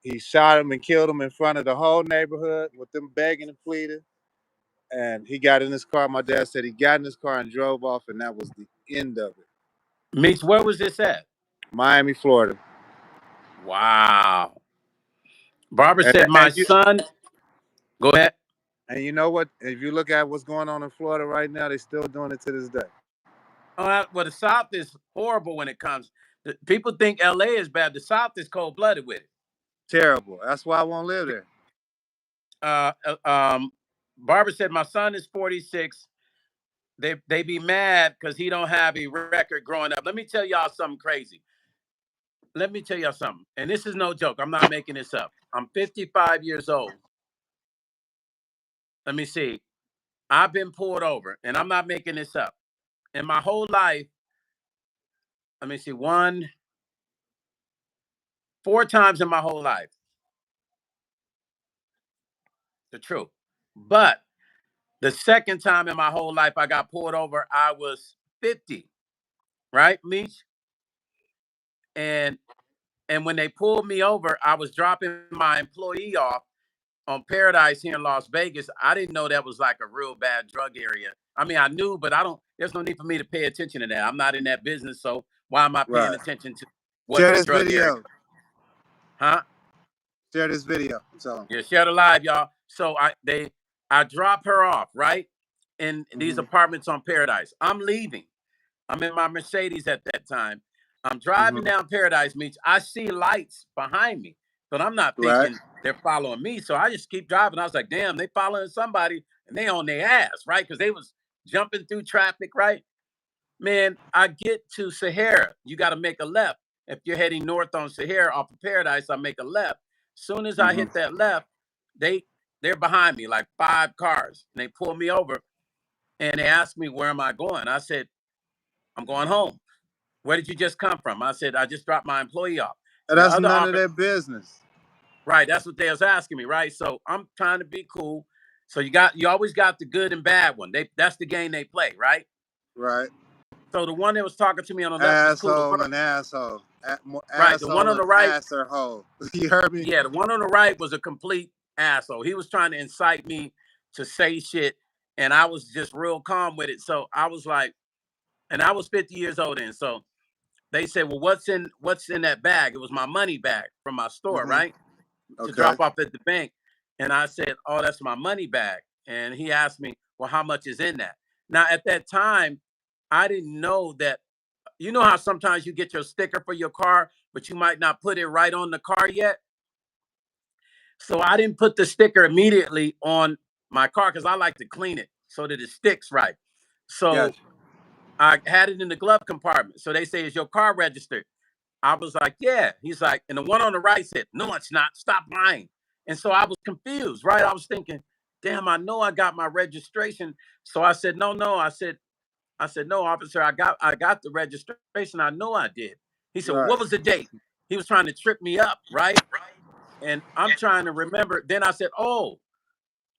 S2: He shot him and killed him in front of the whole neighborhood with them begging and pleading. And he got in his car. My dad said he got in his car and drove off, and that was the end of it.
S1: Meech, where was this at?
S2: Miami, Florida.
S1: Wow. Barbara
S2: And,
S1: said, my
S2: and you
S1: son, go ahead.
S2: and you know what? If you look at what's going on in Florida right now, they're still doing it to this day.
S1: Well, the South is horrible when it comes. People think LA is bad. The South is cold blooded with it.
S2: Terrible. That's why I won't live there.
S1: Uh, uh, um, Barbara said, my son is 46. They be mad because he don't have a record growing up. Let me tell y'all something crazy. Let me tell y'all something. And this is no joke. I'm not making this up. I'm 55 years old. Let me see. I've been pulled over, and I'm not making this up. In my whole life, let me see, four times in my whole life. The truth. But the second time in my whole life I got pulled over, I was 50, right, Meech? And when they pulled me over, I was dropping my employee off on Paradise here in Las Vegas. I didn't know that was like a real bad drug area. I mean, I knew, but there's no need for me to pay attention to that. I'm not in that business, so why am I paying
S2: Right.
S1: attention to what's
S2: Share
S1: a
S2: this
S1: drug area?
S2: video.
S1: Huh?
S2: Share this video. I'm telling
S1: Yeah, share the live, y'all. So I drop her off, right? In
S2: you.
S1: these apartments on Paradise. I'm leaving. I'm in my Mercedes at that time. I'm driving
S2: Hmm.
S1: down Paradise Beach. I see lights behind me, but I'm not
S2: Right.
S1: thinking they're following me. So I just keep driving. I was like, damn, they following somebody and they on their ass, right? Because they was jumping through traffic, right? Man, I get to Sahara. You got to make a left. If you're heading north on Sahara off of Paradise, I make a left. Soon as I
S2: Hmm.
S1: hit that left, they they're behind me, like five cars. And they pull me over and they ask me, where am I going? I said, I'm going home. Where did you just come from? I said, I just dropped my employee off.
S2: And
S1: And the
S2: that's
S1: other
S2: none of
S1: officer,
S2: their business.
S1: right, that's what they was asking me, right? So I'm trying to be cool. So you always got the good and bad one. That's the game they play, right?
S2: Right.
S1: So the one that was talking to me on the left was cool.
S2: Asshole and asshole.
S1: Right, the one
S2: Asshole
S1: on
S2: and
S1: the right,
S2: asshole. You heard me?
S1: yeah, the one on the right was a complete asshole. He was trying to incite me to say shit, and I was just real calm with it. So I was like, and I was 50 years old then. So they said, well, what's in that bag? It was my money bag from my store,
S2: Hmm.
S1: right? To
S2: Okay.
S1: drop off at the bank. And I said, oh, that's my money bag. And he asked me, well, how much is in that? Now, at that time, I didn't know that. You know how sometimes you get your sticker for your car, but you might not put it right on the car yet? So I didn't put the sticker immediately on my car because I like to clean it so that it sticks right. So
S2: Gotcha.
S1: I had it in the glove compartment. So they say, is your car registered? I was like, yeah. He's like, and the one on the right said, no, it's not. Stop lying. And so I was confused, right? I was thinking, damn, I know I got my registration. So I said, no. I said, no, officer, I got the registration. I know I did. He said, well,
S2: Right.
S1: what was the date? He was trying to trip me up, right? And I'm trying to remember. Then I said, oh,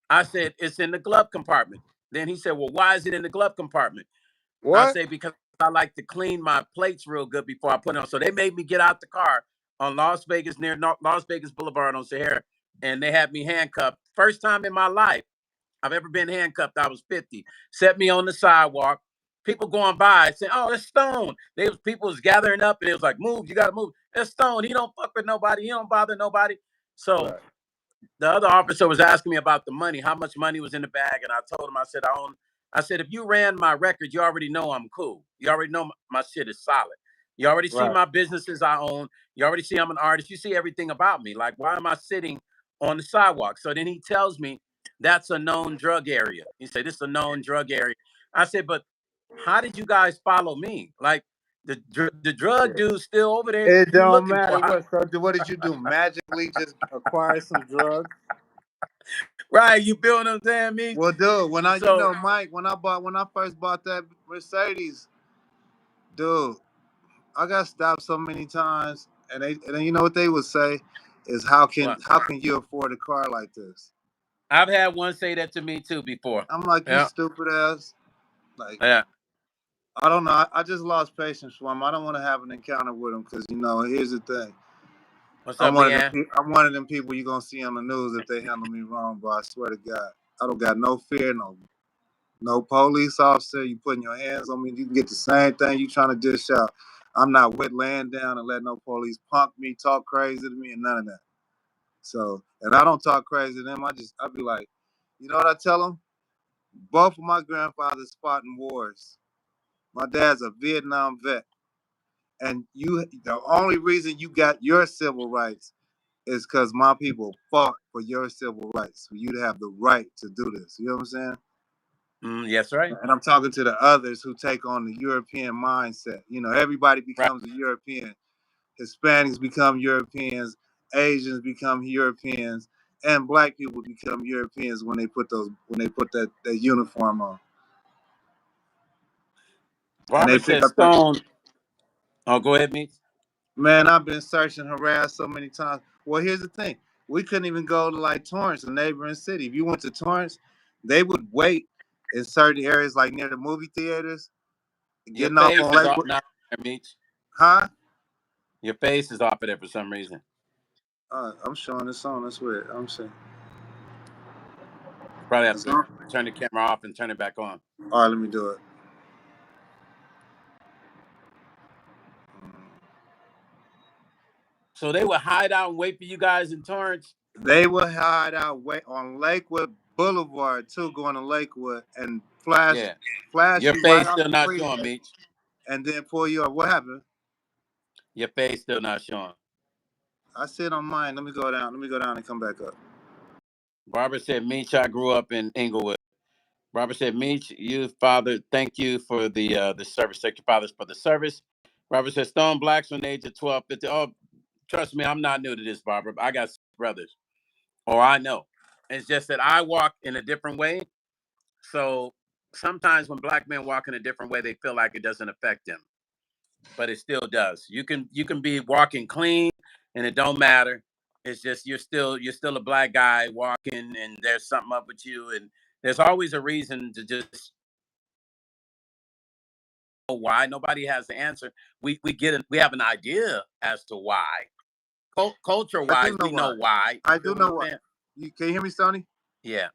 S1: I said, it's in the glove compartment. Then he said, well, why is it in the glove compartment? I
S2: What?
S1: say, because I like to clean my plates real good before I put it on. So they made me get out the car on Las Vegas, near Las Vegas Boulevard on Sahara, and they had me handcuffed. First time in my life I've ever been handcuffed. I was 50. Set me on the sidewalk. People going by saying, oh, that's Stone. People was gathering up and it was like, move, you gotta move. That's Stone. He don't fuck with nobody. He don't bother nobody. So
S2: Right.
S1: the other officer was asking me about the money, how much money was in the bag, and I told him, I said, if you ran my record, you already know I'm cool. You already know my shit is solid. You already see
S2: Right.
S1: my businesses I own. You already see I'm an artist. You see everything about me. Like, why am I sitting on the sidewalk? So then he tells me that's a known drug area. He said, this is a known drug area. I said, but how did you guys follow me? Like, the drug dude's still over there.
S2: It
S1: You
S2: don't
S1: looking
S2: matter
S1: for?
S2: what. So what did you do? Magically just acquire some drugs?
S1: Right? You feel what I'm saying, me?
S2: Well, dude,
S1: So
S2: Mike, when I first bought that Mercedes, dude, I got stopped so many times, and then you know what they would say is
S1: what?
S2: how can you afford a car like this?
S1: I've had one say that to me too before.
S2: I'm like, you
S1: Yeah,
S2: stupid ass. Like,
S1: yeah.
S2: I don't know. I just lost patience for him. I don't want to have an encounter with him because here's the thing.
S1: What's up, Leanne?
S2: I'm one of them people you're gonna see on the news if they handle me wrong. But I swear to God, I don't got no fear, no police officer. You putting your hands on me, you can get the same thing you trying to dish out. I'm not with laying down and let no police punk me, talk crazy to me, and none of that. So, and I don't talk crazy to them. I be like, you know what I tell them? Both of my grandfathers fought in wars. My dad's a Vietnam vet, and the only reason you got your civil rights is because my people fought for your civil rights, for you to have the right to do this. You know what I'm saying?
S1: Yes, right.
S2: And I'm talking to the others who take on the European mindset. Everybody
S1: Right.
S2: becomes a European. Hispanics become Europeans, Asians become Europeans, and black people become Europeans when they put that uniform on. And they
S1: Barbara
S2: pick
S1: said
S2: up the
S1: Stone. Oh, go ahead, me.
S2: man, I've been searched and harassed so many times. Well, here's the thing. We couldn't even go to like Torrance, a neighboring city. If you went to Torrance, they would wait in certain areas like near the movie theaters,
S1: Your
S2: getting off
S1: face
S2: on
S1: is off
S2: Lakewood.
S1: now, Meech.
S2: Huh?
S1: Your face is off of there for some reason.
S2: I'm showing this on. That's weird. I'm saying.
S1: You probably have
S2: It's
S1: to
S2: on.
S1: turn the camera off and turn it back on.
S2: All right, let me do it.
S1: So they would hide out and wait for you guys in Torrance.
S2: They will hide out wait on Lakewood Boulevard too, going to Lakewood and
S1: Yeah.
S2: flash
S1: Your
S2: you right
S1: face
S2: off
S1: still
S2: the
S1: not showing,
S2: freeway,
S1: Meech.
S2: and then pull you up. What happened?
S1: Your face still not showing.
S2: I sit on mine. Let me go down. Let me go down and come back up.
S1: Barbara said, Meech, I grew up in Inglewood. Barbara said, Meech, you father, thank you for the service. Thank your fathers for the service. Barbara said, Stone Blacks from the age of 12, 50. Oh, trust me, I'm not new to this, Barbara. I got brothers. Oh, I know. It's just that I walk in a different way. So sometimes when black men walk in a different way, they feel like it doesn't affect them, but it still does. You can be walking clean, and it don't matter. It's just you're still a black guy walking, and there's something up with you, and there's always a reason to just know why. Nobody has the answer. We have an idea as to why. Culture
S2: I do
S1: wise,
S2: know
S1: we know
S2: why.
S1: why. You
S2: I
S1: feel
S2: do
S1: what I'm
S2: know why.
S1: saying?
S2: Can you hear me, Stoney?
S1: Yeah.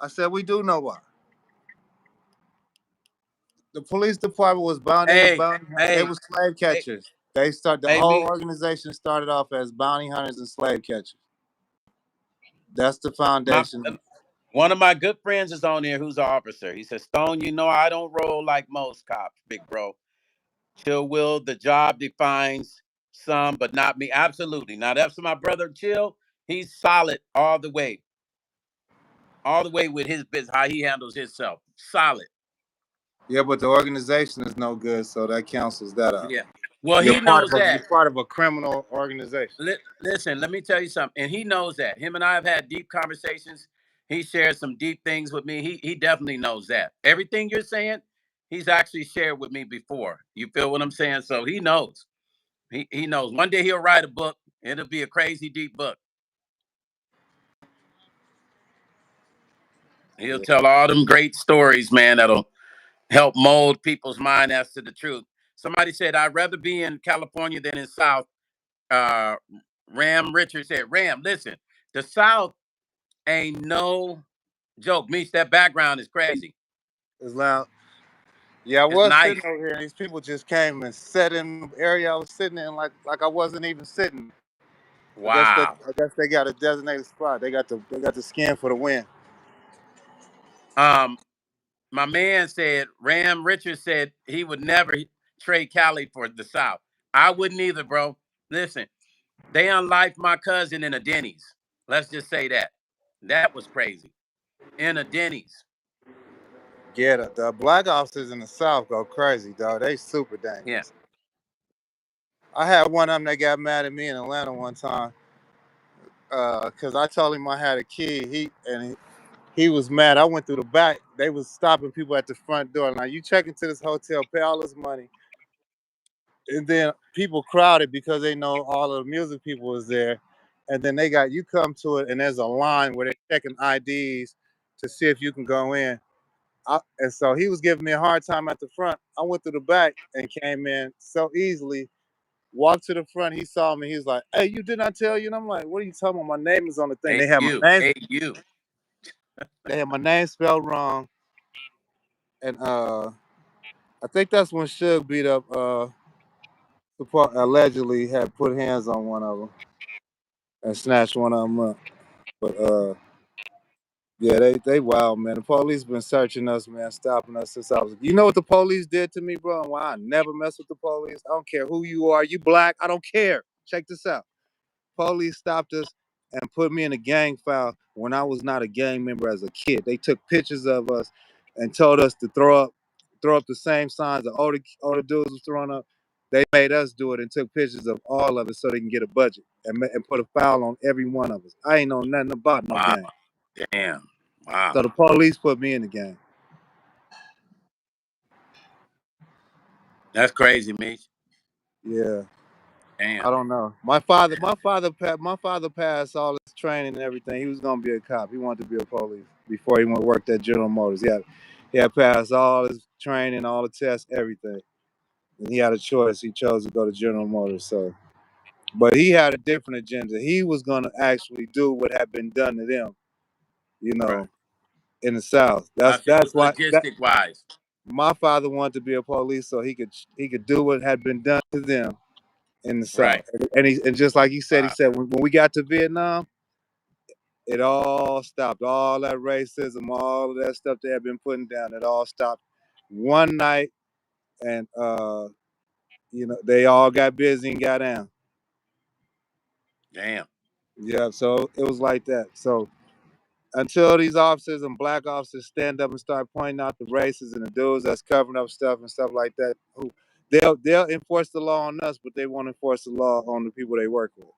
S2: I said we do know why. The police department was bound.
S1: Hey,
S2: They
S1: hey,
S2: were slave
S1: hey,
S2: catchers. The
S1: hey,
S2: whole
S1: me.
S2: organization started off as bounty hunters and slave catchers. That's the
S1: My
S2: foundation.
S1: One of my good friends is on here who's an officer. He says, Stone, I don't roll like most cops, big bro. Chill will, the job defines some, but not me. Absolutely. Now that's my brother Chill. He's solid all the way. All the way with his business, how he handles himself. Solid.
S2: Yeah, but the organization is no good, so that cancels that out.
S1: Yeah. Well, he knows that.
S2: You're part of a criminal organization.
S1: Listen, let me tell you something, and he knows that. Him and I have had deep conversations. He shared some deep things with me. He definitely knows that. Everything you're saying, he's actually shared with me before. You feel what I'm saying? So he knows. He knows. One day he'll write a book. It'll be a crazy deep book. He'll
S2: Yeah.
S1: tell all them great stories, man, that'll help mold people's mind as to the truth. Somebody said, I'd rather be in California than in South. Uh, Ram Richards said, Ram, listen, the South ain't no joke. Meets that background is crazy.
S2: It's loud. Yeah, I
S1: It's
S2: was
S1: nice.
S2: sitting over here, and these people just came and sat in the area I was sitting in, like I wasn't even sitting.
S1: Wow.
S2: I guess they got a designated spot. They got the skin for the win.
S1: Um, my man said, Ram Richards said he would never trade Cali for the South. I wouldn't either, bro. Listen, they unlifed my cousin in a Denny's. Let's just say that. That was crazy. In a Denny's.
S2: Yeah, the black officers in the South go crazy, dog. They super
S1: Yeah.
S2: dangerous. I had one of them that got mad at me in Atlanta one time because I told him I had a key. He was mad. I went through the back. They was stopping people at the front door. Now you check into this hotel, pay all this money, and then people crowded because they know all of the music people was there, and then they got you come to it, and there's a line where they're checking IDs to see if you can go in. And so he was giving me a hard time at the front. I went through the back and came in so easily. Walked to the front. He saw me. He was like, "Hey, you did not tell you?" And I'm like, "What are you talking about? My name is on the thing.
S1: Hey,
S2: They had my
S1: you.
S2: name.
S1: Hey, you.
S2: They had my name spelled wrong." And I think that's when Suge beat up. Allegedly had put hands on one of them and snatched one of them up. But yeah, they wild, man. The police been searching us, man, stopping us since I was. You know what the police did to me, bro? And why I never mess with the police. I don't care who you are. You black. I don't care. Check this out. Police stopped us and put me in a gang file when I was not a gang member as a kid. They took pictures of us and told us to throw up the same signs that all the dudes was throwing up. They made us do it and took pictures of all of it so they can get a budget and put a foul on every one of us. I ain't know nothing about no
S1: Wow.
S2: gang.
S1: Damn. Wow.
S2: So the police put me in the gang.
S1: That's crazy, Mitch.
S2: Yeah. I
S1: Damn.
S2: don't know. My father passed all his training and everything. He was gonna be a cop. He wanted to be a police before he went to work at General Motors. He had passed all his training, all the tests, everything. And he had a choice. He chose to go to General Motors. So, but he had a different agenda. He was gonna actually do what had been done to them, you
S1: Right.
S2: know, in the South.
S1: I see.
S2: That's why that
S1: Logistic wise.
S2: my father wanted to be a police so he could do what had been done to them in the
S1: Right.
S2: South. And just like he
S1: Wow.
S2: said when we got to Vietnam, it all stopped. All that racism, all of that stuff they had been putting down, it all stopped one night, and they all got busy and got down.
S1: Damn.
S2: Yeah, so it was like that. So until these officers and black officers stand up and start pointing out the races and the dudes that's covering up stuff and stuff like that, they'll enforce the law on us, but they won't enforce the law on the people they work with.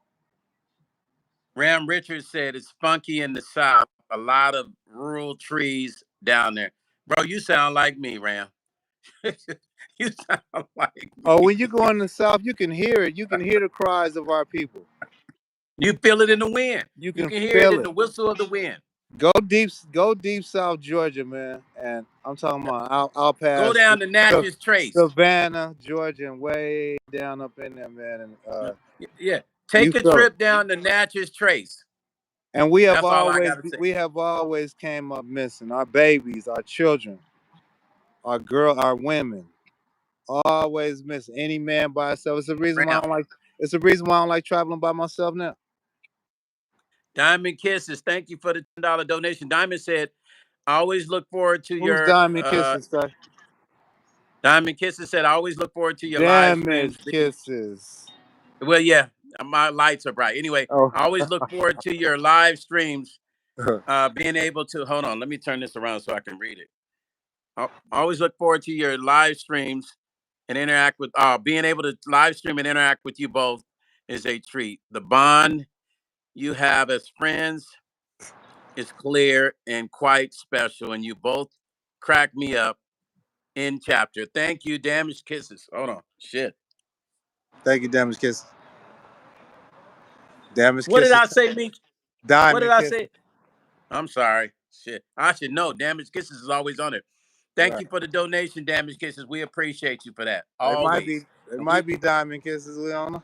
S1: Ram Richards said it's funky in the South. A lot of rural trees down there. Bro, you sound like me, Ram. You sound like
S2: Oh,
S1: me.
S2: when you go in the South, you can hear it. You can hear the cries of our people.
S1: You feel it in the wind.
S2: You
S1: You
S2: can
S1: can hear it
S2: feel
S1: in
S2: it.
S1: the whistle of the wind.
S2: Go deep South Georgia, man. And I'm talking about I'll
S1: Go
S2: pass
S1: down to Natchez Trace.
S2: Savannah, Georgia, and way down up in there, man. And
S1: Yeah.
S2: you
S1: Take a
S2: feel it.
S1: trip down to Natchez Trace.
S2: And
S1: That's all I gotta say.
S2: we have always came up missing. Our babies, our children, our women, always missing. Any man by himself.
S1: Ram.
S2: It's the reason why I don't like traveling by myself now.
S1: Diamond Kisses. Thank you for the $10 donation. Diamond said, I always look forward to
S2: Who's
S1: your
S2: Diamond Kisses, sir?
S1: Diamond Kisses said, I always look forward to your live
S2: Damage
S1: streams.
S2: Kisses.
S1: Well, yeah, my lights are bright. Anyway,
S2: Oh.
S1: I always look forward to your live streams. Being able to hold on, let me turn this around so I can read it. I always look forward to your live streams and interact with. Being able to live stream and interact with you both is a treat. The bond you have as friends is clear and quite special, and you both crack me up in chapter. Thank you, damaged kisses. Hold on, shit.
S2: Thank you, Damage Kisses. Damage
S1: What did
S2: Kisses.
S1: I say, Meek? What did
S2: Diamond
S1: I
S2: Kisses.
S1: say? I'm sorry. Shit. I should know. Damage Kisses is always on it. Thank
S2: Right.
S1: you for the donation, Damage Kisses. We appreciate you for that.
S2: It might be.
S1: Always.
S2: It
S1: And
S2: might be Diamond Kisses. We don't know.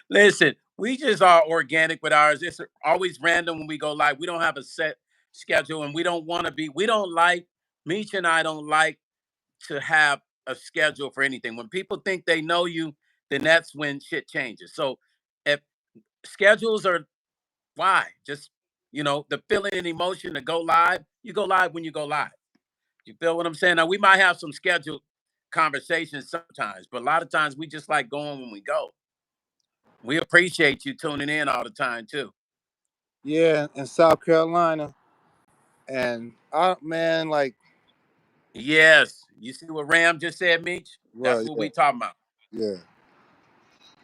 S1: listen, we just are organic with ours. It's always random when we go live. We don't have a set schedule and we don't want to be, we don't like, Meech and I don't like to have a schedule for anything. When people think they know you, then that's when shit changes. So if schedules are why? Just the feeling and emotion to go live. You go live when you go live. You feel what I'm saying? Now we might have some scheduled conversations sometimes, but a lot of times we just like going when we go. We appreciate you tuning in all the time too.
S2: Yeah, in South Carolina, and man, like,
S1: Yes, you see what Ram just said, Meech? That's
S2: well,
S1: what
S2: yeah,
S1: we talking about.
S2: yeah,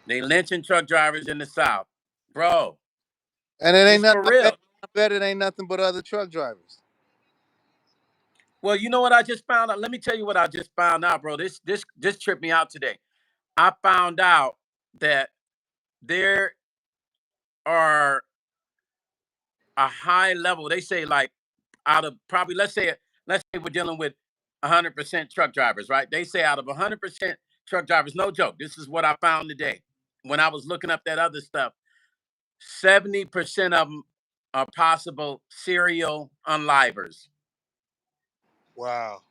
S1: They lynching truck drivers in the South, bro.
S2: and it ain't
S1: It's
S2: nothing.
S1: for real.
S2: I bet it ain't nothing but other truck drivers.
S1: Well, you know what I just found out. Let me tell you what I just found out, bro. This tripped me out today. I found out that there are a high level. They say like out of probably let's say we're dealing with 100% truck drivers, right? They say out of 100% truck drivers, no joke. This is what I found today when I was looking up that other stuff. 70% of them are possible serial unlivers.
S2: Wow.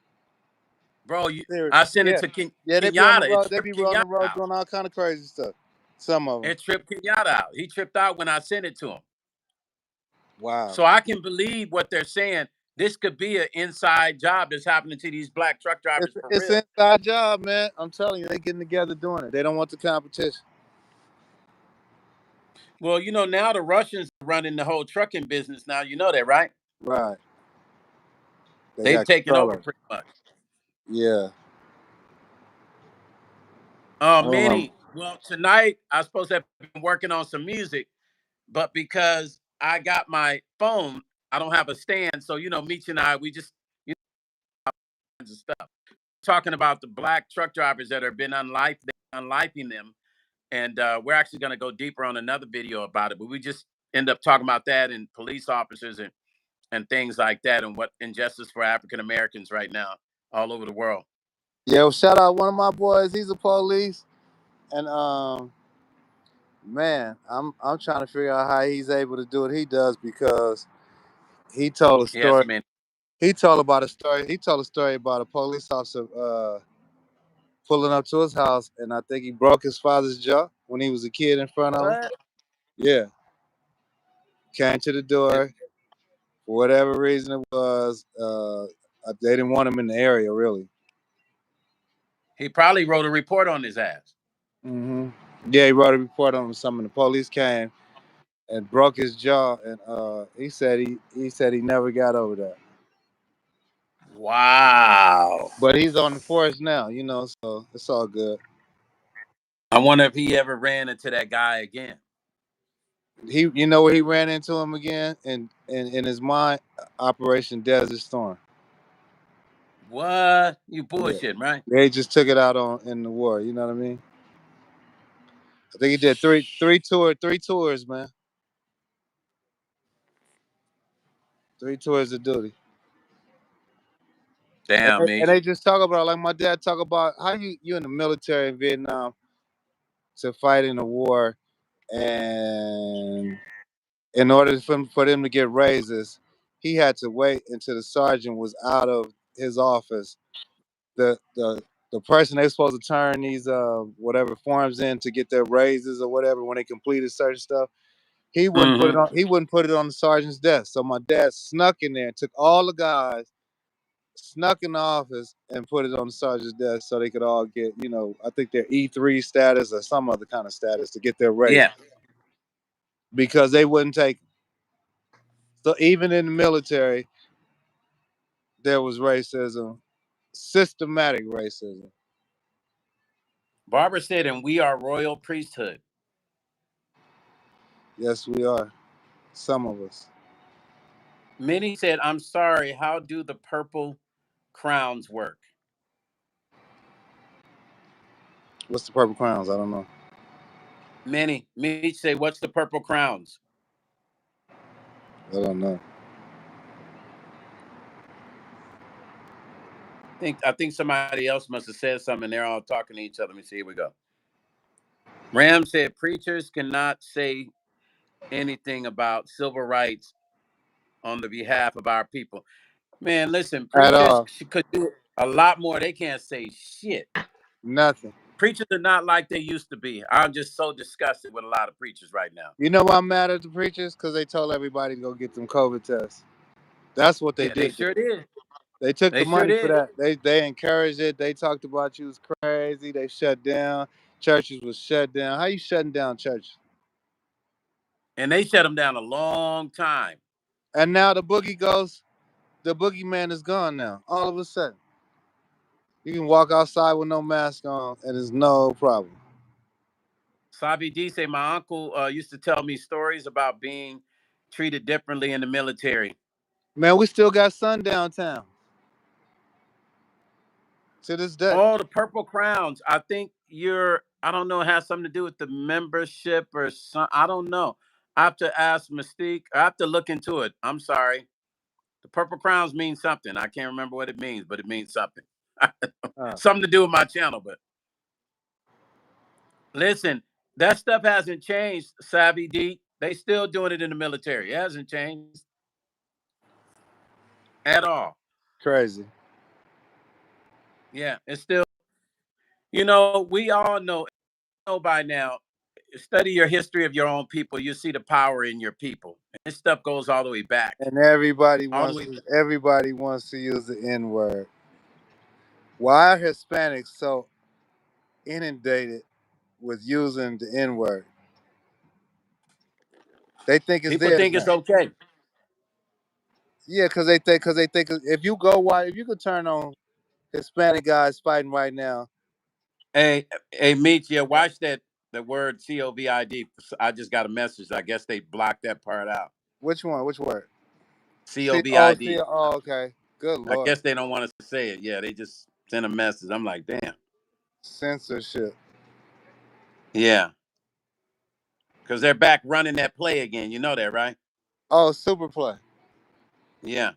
S1: Bro,
S2: Serious.
S1: I sent it
S2: Yeah,
S1: to
S2: yeah. They be on the
S1: Kenyatta. It
S2: road. They
S1: tripped
S2: be on
S1: Kenyatta
S2: the road
S1: out.
S2: doing all kind of crazy stuff. Some of them.
S1: It tripped Kenyatta out. He tripped out when I sent it to him.
S2: Wow.
S1: So I can believe what they're saying. This could be an inside job that's happening to these black truck drivers for
S2: It's
S1: real.
S2: an inside job, man. I'm telling you, they getting together doing it. They don't want the competition.
S1: Well, now the Russians are running the whole trucking business now. You know that, right?
S2: Right. They
S1: They've
S2: got
S1: taken
S2: control
S1: over
S2: of it.
S1: pretty much.
S2: Yeah.
S1: Manny, well, tonight I supposed to have been working on some music, but because I got my phone, I don't have a stand. So, Meech and I, we just, kinds of stuff. Talking about the black truck drivers that have been unlifing them. And we're actually going to go deeper on another video about it. But we just end up talking about that and police officers and things like that and what injustice for African Americans right now all over the world.
S2: Yeah. Well, shout out one of my boys. He's a police, and man, I'm trying to figure out how he's able to do what he does because he told a
S1: Yes,
S2: story.
S1: man.
S2: He told about a story. He told a story about a police officer pulling up to his house, and I think he broke his father's jaw when he was a kid in front of him.
S1: What?
S2: Yeah, came to the
S1: And
S2: door for whatever reason it was. They didn't want him in the area really.
S1: he probably wrote a report on his ass.
S2: Hmm. Yeah, he wrote a report on him. Some of the police came and broke his jaw, and he said he never got over that.
S1: Wow.
S2: But he's on the force now, so it's all good.
S1: I wonder if he ever ran into that guy again.
S2: You know where he ran into him again, and in his mind, Operation Desert Storm.
S1: What? You
S2: Yeah,
S1: bullshitting, right?
S2: they just took it out on in the war. You know what I mean? I think he did three tours, man. 3 tours of duty. And
S1: Damn,
S2: they,
S1: me.
S2: and they just talk about, like my dad talk about, how you in the military in Vietnam to fight in a war, and in order for them to get raises, he had to wait until the sergeant was out of his office. The person they supposed to turn these whatever forms in to get their raises or whatever when they completed certain stuff, he wouldn't put it
S1: Mm-hmm.
S2: on. He wouldn't put it on the sergeant's desk. So my dad snuck in there and took all the guys, snuck in the office and put it on the sergeant's desk so they could all get, I think their E3 status or some other kind of status to get their raise
S1: Yeah.
S2: because they wouldn't take. So even in the military, there was racism, systematic racism.
S1: Barbara said, and we are royal priesthood.
S2: Yes, we are. Some of us.
S1: Minnie said, I'm sorry, how do the purple crowns work?
S2: What's the purple crowns? I don't know.
S1: Minnie say, what's the purple crowns?
S2: I don't know.
S1: I think somebody else must have said something. They're all talking to each other. Let me see. Here we go. Ram said, preachers cannot say anything about civil rights on the behalf of our people. Man, listen,
S2: At
S1: preachers
S2: all.
S1: could do a lot more. They can't say shit.
S2: Nothing.
S1: Preachers are not like they used to be. I'm just so disgusted with a lot of preachers right now.
S2: You know why I'm mad at the preachers? Because they told everybody to go get them COVID tests. That's what they
S1: Yeah, they
S2: did.
S1: sure did.
S2: They took
S1: They
S2: the
S1: sure
S2: money for
S1: did.
S2: that. They encouraged it. They talked about you was crazy. They shut down. Churches was shut down. How you shutting down churches?
S1: And they shut them down a long time.
S2: And now the boogeyman is gone now. All of a sudden. You can walk outside with no mask on and it's no problem.
S1: Sabi D say, my uncle used to tell me stories about being treated differently in the military.
S2: Man, we still got sundown town. To this day.
S1: Oh, the purple crowns. I think I don't know, it has something to do with the membership or some, I don't know. I have to ask Mystique. I have to look into it. I'm sorry. The purple crowns mean something. I can't remember what it means, but it means something. Something to do with my channel, but listen, that stuff hasn't changed, Savvy D. They still doing it in the military. It hasn't changed at all.
S2: Crazy.
S1: Yeah, it's still, we all know by now. Study your history of your own people. You see the power in your people. And this stuff goes all the way back.
S2: And everybody
S1: All the
S2: wants
S1: way
S2: to
S1: back.
S2: everybody wants to use the N-word. Why are Hispanics so inundated with using the N-word? They think it's
S1: People
S2: theirs
S1: think
S2: now.
S1: it's okay.
S2: Yeah, because they think if you could turn on Hispanic guys fighting right now.
S1: Hey, Meech, yeah, watch the word COVID. I just got a message. I guess they blocked that part out.
S2: Which one? Which word?
S1: COVID.
S2: Oh, okay. Good
S1: I
S2: Lord.
S1: guess they don't want us to say it. Yeah, they just sent a message. I'm like, damn.
S2: Censorship.
S1: Yeah. Because they're back running that play again. You know that, right?
S2: Oh, super play.
S1: Yeah.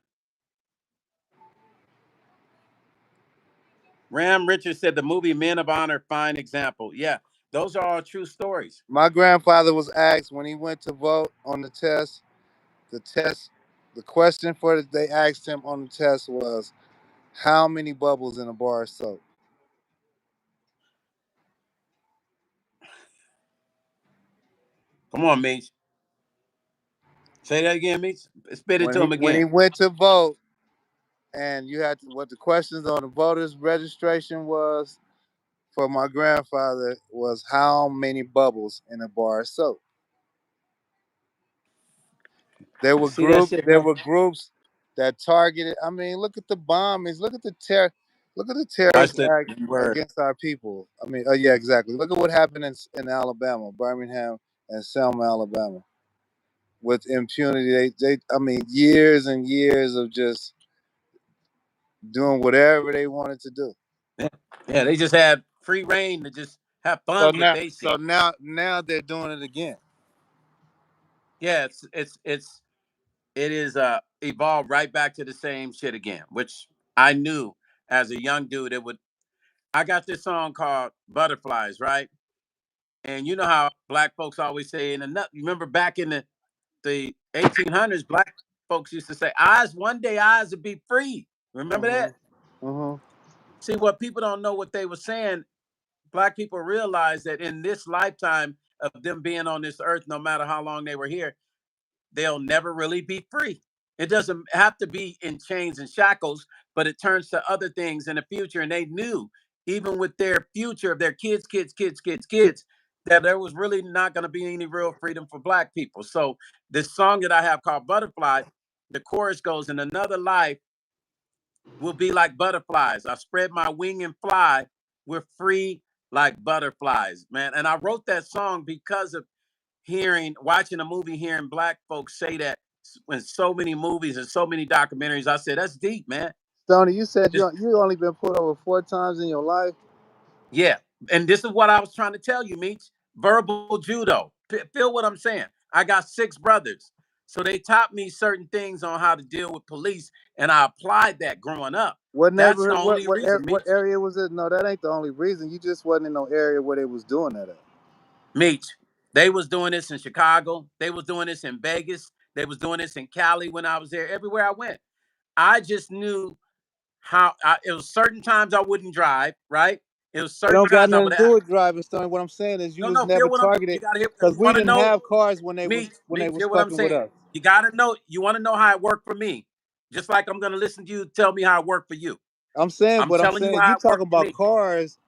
S1: Ram Richards said the movie Men of Honor, fine example. Yeah, those are all true stories.
S2: My grandfather was asked when he went to vote on the test. The question they asked him on the test was, how many bubbles in a bar of soap?
S1: Come on, Meech. Say that again, Meech. Spit it to him
S2: When
S1: again.
S2: he went to vote, and you had to, what the questions on the voters registration was for my grandfather was how many bubbles in a bar of soap. There
S1: You
S2: were
S1: see that
S2: groups.
S1: shit,
S2: There
S1: bro?
S2: were groups that targeted. I mean, look at the bombings. Look at the
S1: Watch
S2: terrorist
S1: the
S2: act
S1: word.
S2: against our people. I mean, yeah, exactly. Look at what happened in Alabama, Birmingham, and Selma, Alabama, with impunity. I mean, years and years of just doing whatever they wanted to do.
S1: Yeah, they just had free reign to just have
S2: So
S1: fun with
S2: now,
S1: they
S2: so
S1: shit.
S2: now, now they're doing it again.
S1: Yeah, it is evolved right back to the same shit again, which I knew as a young dude it would. I got this song called Butterflies, right? And you know how black folks always say in the nut. You remember back in the 1800s, black folks used to say, "Eyes, one day eyes will be free." Remember that?
S2: Mm-hmm. Mm-hmm.
S1: See, what people don't know what they were saying. Black people realize that in this lifetime of them being on this earth, no matter how long they were here, they'll never really be free. It doesn't have to be in chains and shackles, but it turns to other things in the future. And they knew, even with their future of their kids, that there was really not going to be any real freedom for black people. So this song that I have called Butterfly, the chorus goes, in another life, We'll be like butterflies. I spread my wing and fly. We're free like butterflies, man. And I wrote that song because of watching a movie, hearing black folks say that in so many movies and so many documentaries. I said, that's deep, man.
S3: Stoney, you said
S1: It's,
S3: you only been pulled over 4 times in your life.
S1: yeah. And this is what I was trying to tell you, Meech. Verbal judo. Feel what I'm saying? I got 6 brothers. So they taught me certain things on how to deal with police, and I applied that growing up.
S3: What
S1: That's the
S3: neighborhood?
S1: only reason,
S3: What
S1: Meech.
S3: area was it? No, that ain't the only reason. You just wasn't in no area where they was doing that at.
S1: Meech. They was doing this in Chicago. They was doing this in Vegas. They was doing this in Cali when I was there. Everywhere I went, I just knew it was certain times I wouldn't drive. Right? It was
S3: It
S1: certain
S3: don't got
S1: times I
S3: nothing
S1: would
S3: to do
S1: have.
S3: with driving, Stoney. What I'm saying is you was
S1: No,
S3: never
S1: feel what I'm. You
S3: targeted
S1: gotta hear.
S3: because
S1: You
S3: we
S1: want to
S3: didn't
S1: know,
S3: have cars when they
S1: Meech.
S3: was
S1: Feel what I'm
S3: fucking with
S1: saying.
S3: us.
S1: You gotta know. You want to know how it worked for me, just like I'm gonna listen to you tell me how it worked for you.
S3: I'm saying,
S1: I'm
S3: but I'm
S1: telling you
S3: saying you
S1: how it
S3: talking
S1: worked for
S3: about
S1: me.
S3: cars.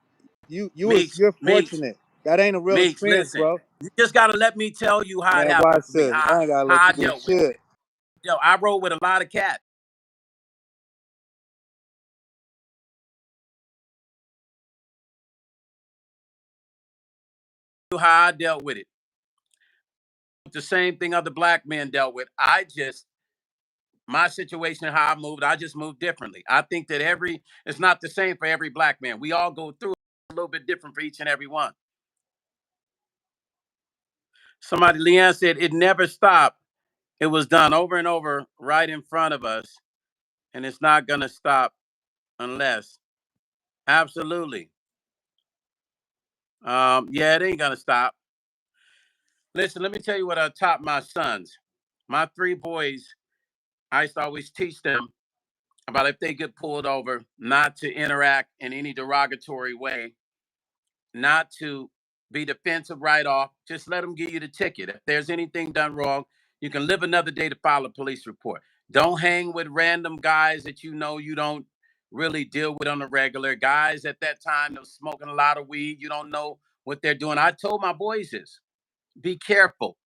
S1: Meech,
S3: You're
S1: Meech,
S3: fortunate. That ain't a real
S1: Meech.
S3: experience,
S1: Listen,
S3: bro.
S1: you just gotta let me tell you how it
S3: Man,
S1: happened
S3: watch
S1: for me.
S3: this. I ain't gotta
S1: How
S3: let
S1: I
S3: you do
S1: dealt with it.
S3: shit.
S1: Yo, I rode with a lot of cats. How I dealt with it. The same thing other black men dealt with. My situation, how I moved, I just moved differently. I think that it's not the same for every black man. We all go through a little bit different for each and every one. Somebody, Leanne said, it never stopped. It was done over and over right in front of us, and it's not going to stop unless. Absolutely. Yeah, it ain't going to stop. Listen, let me tell you what I taught my sons. My 3 boys, I used to always teach them about if they get pulled over, not to interact in any derogatory way, not to be defensive right off. Just let them give you the ticket. If there's anything done wrong, you can live another day to file a police report. Don't hang with random guys that you don't really deal with on a regular. Guys at that time that was smoking a lot of weed. You don't know what they're doing. I told my boys this. Be careful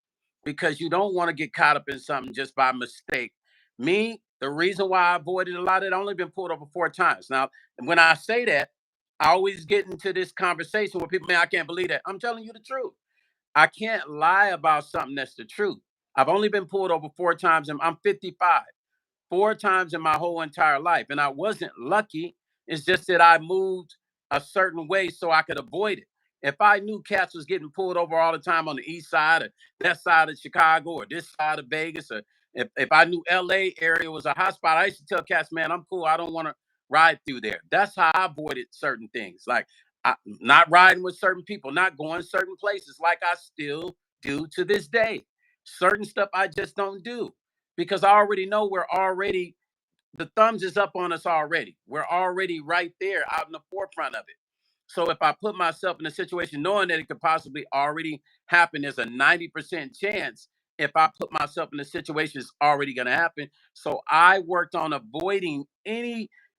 S1: because you don't want to get caught up in something just by mistake. Me, the reason why I avoided a lot of it, I've only been pulled over 4 times. Now, when I say that, I always get into this conversation where people, man, I can't believe that. I'm telling you the truth. I can't lie about something that's the truth. I've only been pulled over 4 times and I'm 55. 4 times in my whole entire life. And I wasn't lucky. It's just that I moved a certain way so I could avoid it. If I knew cats was getting pulled over all the time on the east side or that side of Chicago or this side of Vegas, or if I knew LA area was a hot spot, I used to tell cats, man, I'm cool. I don't want to ride through there. That's how I avoided certain things. Like not riding with certain people, not going certain places like I still do to this day. Certain stuff I just don't do because I already know the thumbs is up on us already. We're already right there out in the forefront of it. So if I put myself in a situation knowing that it could possibly already happen, there's a 90% chance if I put myself in a situation it's already going to happen. So I worked on avoiding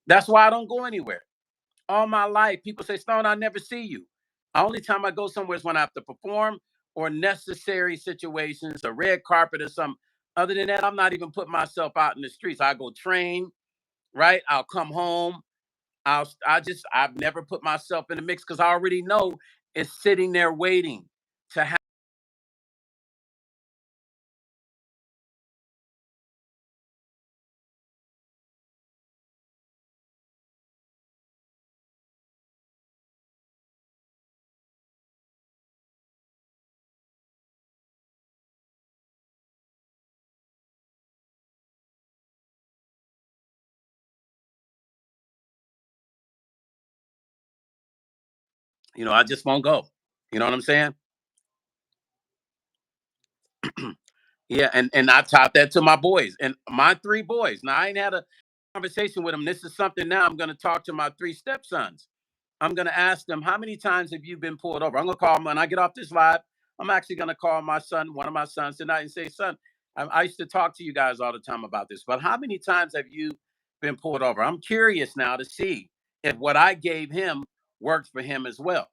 S1: that's why I don't go anywhere. All my life, people say, Stone, I never see you. The only time I go somewhere is when I have to perform or necessary situations, a red carpet or something. Other than that, I'm not even putting myself out in the streets. I go train, right? I'll come home. I've never put myself in the mix because I already know it's sitting there waiting to happen. I just won't go. You know what I'm saying? Yeah, and I taught that to my boys and my 3 boys. Now I ain't had a conversation with them. This is something now I'm going to talk to my 3 stepsons. I'm going to ask them, how many times have you been pulled over? I'm going to call them when I get off this live. I'm actually going to call my son, one of my sons tonight, and say, son, I used to talk to you guys all the time about this, but how many times have you been pulled over? I'm curious now to see if what I gave him worked for him as well.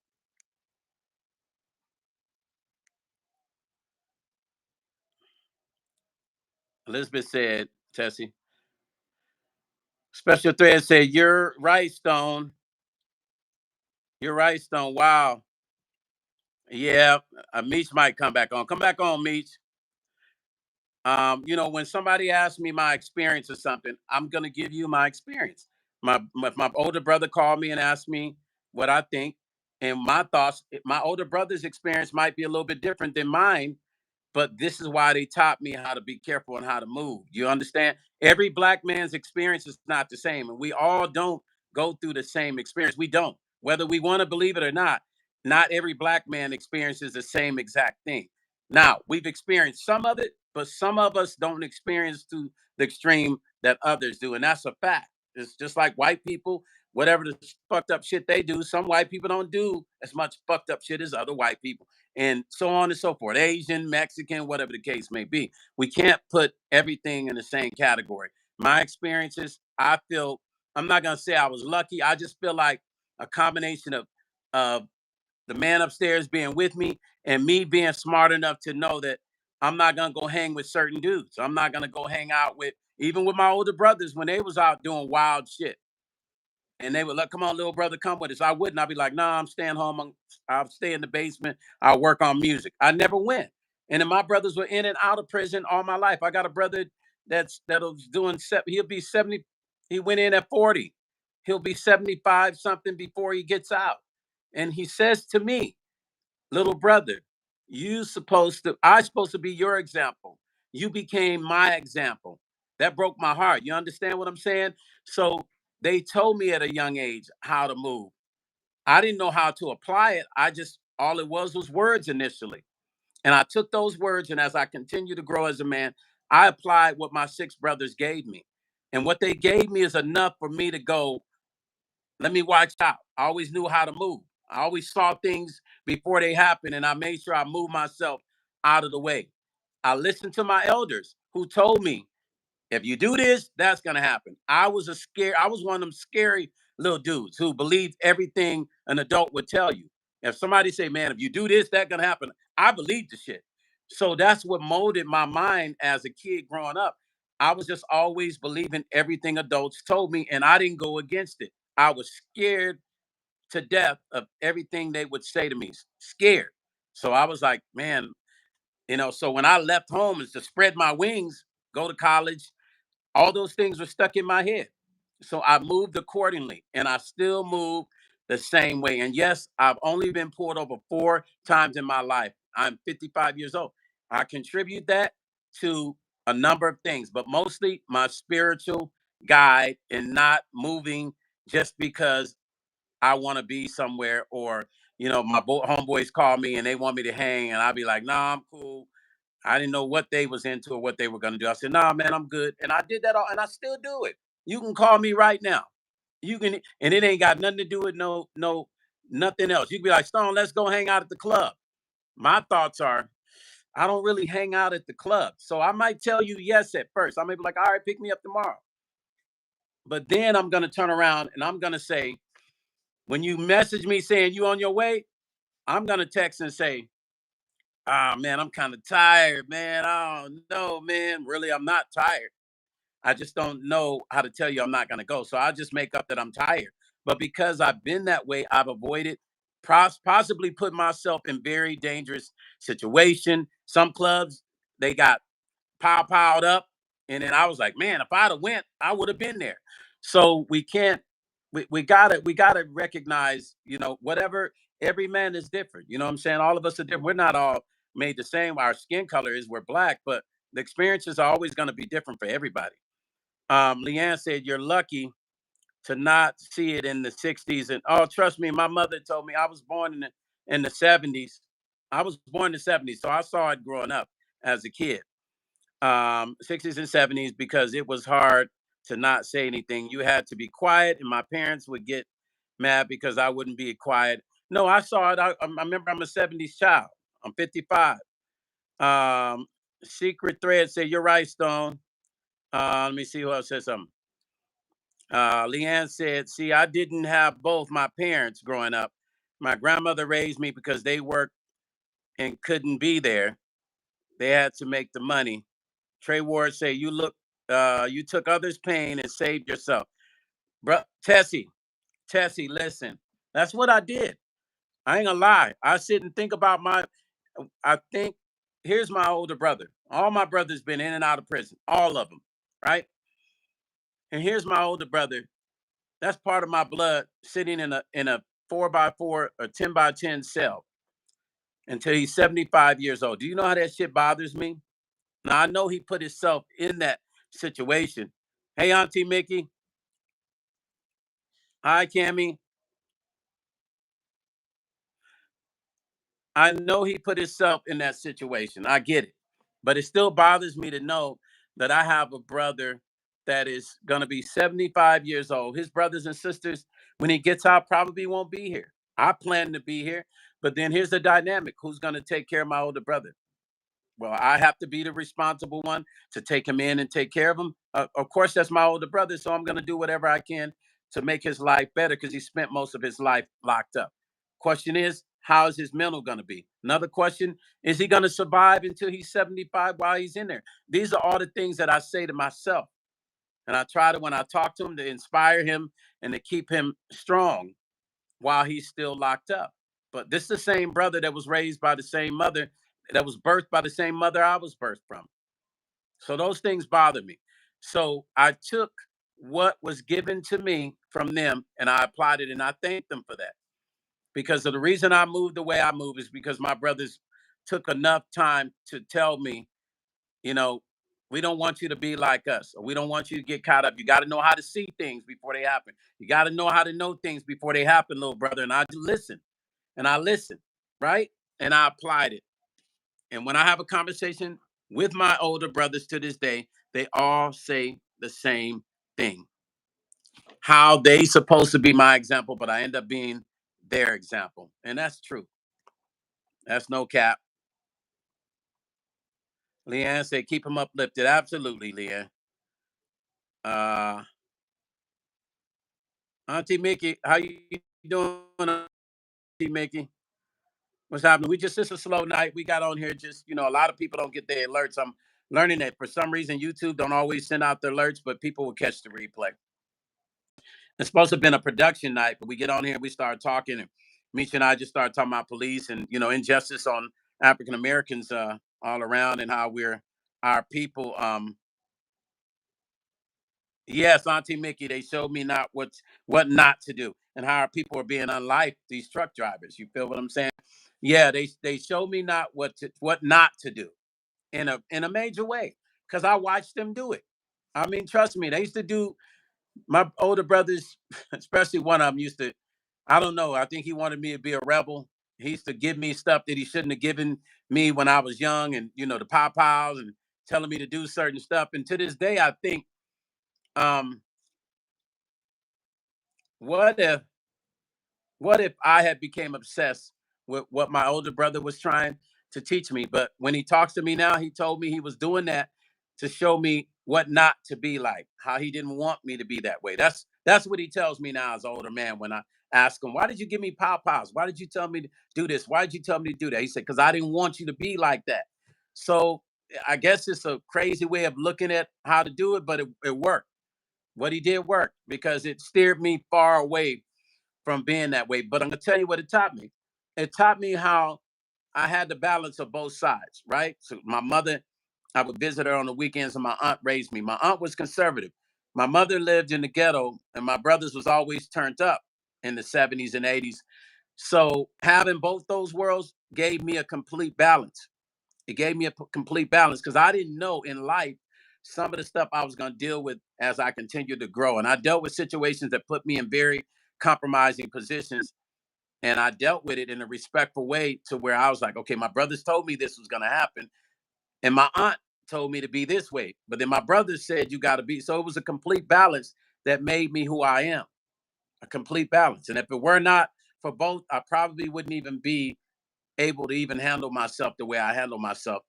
S1: Elizabeth said, Tessie, Special Thread said, "You're right, Stone. You're right, Stone. Wow. Yeah, Meech might come back on. Come back on, Meech. When somebody asks me my experience or something, I'm gonna give you my experience. My older brother called me and asked me what I think and my thoughts. My older brother's experience might be a little bit different than mine, but this is why they taught me how to be careful and how to move. You understand? Every black man's experience is not the same, and we all don't go through the same experience. We don't, whether we want to believe it or not. Not every black man experiences the same exact thing. Now, we've experienced some of it, but some of us don't experience to the extreme that others do, and that's a fact. It's just like white people, whatever the fucked up shit they do, some white people don't do as much fucked up shit as other white people, and so on and so forth. Asian, Mexican, whatever the case may be. We can't put everything in the same category. My experiences, I feel, I'm not gonna say I was lucky. I just feel like a combination of the man upstairs being with me and me being smart enough to know that I'm not gonna go hang with certain dudes. I'm not gonna go hang out with even with my older brothers when they was out doing wild shit. And they would like, come on, little brother, come with us. I wouldn't. I'd be like, nah, I'm staying home. I'll stay in the basement. I'll work on music. I never went. And then my brothers were in and out of prison all my life. I got a brother that'll doing he'll be 70. He went in at 40. He'll be 75 something before he gets out. And he says to me, little brother, I supposed to be your example. You became my example. That broke my heart. You understand what I'm saying? So they told me at a young age how to move. I didn't know how to apply it. All it was words initially. And I took those words, and as I continue to grow as a man, I applied what my six brothers gave me. And what they gave me is enough for me to go, let me watch out. I always knew how to move. I always saw things before they happened, and I made sure I moved myself out of the way. I listened to my elders who told me, if you do this, that's gonna happen. I was one of them scary little dudes who believed everything an adult would tell you. If somebody say, man, if you do this, that's gonna happen, I believed the shit. So that's what molded my mind as a kid growing up. I was just always believing everything adults told me, and I didn't go against it. I was scared to death of everything they would say to me. Scared. So I was like, man, so when I left home is to spread my wings, go to college, all those things were stuck in my head. So I moved accordingly, and I still move the same way. And yes, I've only been pulled over 4 times in my life. I'm 55 years old. I contribute that to a number of things, but mostly my spiritual guide and not moving just because I want to be somewhere, or my homeboys call me and they want me to hang, and I'll be like, nah, I'm cool. I didn't know what they was into or what they were gonna do. I said, nah, man, I'm good. And I did that all, and I still do it. You can call me right now. You can, and it ain't got nothing to do with nothing else. You can be like, Stone, let's go hang out at the club. My thoughts are, I don't really hang out at the club. So I might tell you yes at first. I may be like, all right, pick me up tomorrow. But then I'm gonna turn around and I'm gonna say, when you message me saying you on your way, I'm gonna text and say, ah, man, I'm kind of tired, man. I don't know, man. Really, I'm not tired. I just don't know how to tell you I'm not going to go. So I just make up that I'm tired. But because I've been that way, I've avoided possibly put myself in very dangerous situation. Some clubs, they got piled up. And then I was like, man, if I'd have went, I would have been there. So we can't, we gotta recognize, whatever, every man is different. You know what I'm saying? All of us are different. We're not all made the same. Our skin color is, we're black, but the experiences are always going to be different for everybody. Leanne said, you're lucky to not see it in the 60s. And oh, trust me, my mother told me, I was born in the 70s. I was born in the 70s, so I saw it growing up as a kid. 60s and 70s, because it was hard to not say anything. You had to be quiet, and my parents would get mad because I wouldn't be quiet. No, I saw it. I remember I'm a 70s child. I'm 55. Um, Secret Thread said, you're right, Stone. Let me see who else said something. Leanne said, see, I didn't have both my parents growing up. My grandmother raised me because they worked and couldn't be there. They had to make the money. Trey Ward say, you took others' pain and saved yourself. Bro, Tessie, listen. That's what I did. I ain't gonna lie. I sit and think about I think, here's my older brother. All my brothers been in and out of prison. All of them, right? And here's my older brother. That's part of my blood sitting in a 4x4 or 10x10 cell until he's 75 years old. Do you know how that shit bothers me? Now I know he put himself in that situation. Hey, Auntie Mickey. Hi, Cammy. I know he put himself in that situation. I get it. But it still bothers me to know that I have a brother that is going to be 75 years old. His brothers and sisters, when he gets out, probably won't be here. I plan to be here. But then here's the dynamic. Who's going to take care of my older brother? Well, I have to be the responsible one to take him in and take care of him. Of course, that's my older brother, so I'm going to do whatever I can to make his life better because he spent most of his life locked up. Question is, how is his mental going to be? Another question, is he going to survive until he's 75 while he's in there? These are all the things that I say to myself. And I try to, when I talk to him, to inspire him and to keep him strong while he's still locked up. But this is the same brother that was raised by the same mother, that was birthed by the same mother I was birthed from. So those things bother me. So I took what was given to me from them and I applied it, and I thank them for that. Because of the reason I moved the way I move is because my brothers took enough time to tell me, you know, we don't want you to be like us, or we don't want you to get caught up. You got to know how to see things before they happen. You got to know how to know things before they happen, little brother. And I listen, right? And I applied it. And when I have a conversation with my older brothers to this day, they all say the same thing. How they supposed to be my example, but I end up being their example. And that's true. That's no cap. Leanne said, keep them uplifted. Absolutely, Leanne. Uh, Auntie Mickey, how you doing, Auntie Mickey? What's happening? It's a slow night. We got on here just, a lot of people don't get their alerts. I'm learning that for some reason YouTube don't always send out the alerts, but people will catch the replay. It's supposed to have been a production night, but we get on here and we start talking, and Misha and I just started talking about police and, injustice on African Americans all around, and how our people. Yes, Auntie Mickey, they showed me what not to do, and how our people are being unlike these truck drivers. You feel what I'm saying? Yeah, they showed me what not to do in a major way, because I watched them do it. I mean, trust me, they used to do. My older brothers, especially one of them, used to. I don't know. I think he wanted me to be a rebel. He used to give me stuff that he shouldn't have given me when I was young, and the pop piles and telling me to do certain stuff. And to this day, I think, um, what if I had became obsessed with what my older brother was trying to teach me? But when he talks to me now, he told me he was doing that to show me what not to be like, how he didn't want me to be that way. That's what he tells me now as an older man. When I ask him, why did you give me pop-pops? Why did you tell me to do this? Why did you tell me to do that? He said, because I didn't want you to be like that. So I guess it's a crazy way of looking at how to do it, but it worked. What he did worked, because it steered me far away from being that way. But I'm gonna tell you what it taught me. It taught me how I had the balance of both sides, right? So my mother, I would visit her on the weekends, and my aunt raised me. My aunt was conservative. My mother lived in the ghetto, and my brothers was always turned up in the 70s and 80s. So having both those worlds gave me a complete balance. It gave me a complete balance, because I didn't know in life some of the stuff I was going to deal with as I continued to grow. And I dealt with situations that put me in very compromising positions. And I dealt with it in a respectful way, to where I was like, okay, my brothers told me this was going to happen. And my aunt told me to be this way. But then my brothers said, you got to be. So it was a complete balance that made me who I am, a complete balance. And if it were not for both, I probably wouldn't even be able to even handle myself the way I handle myself.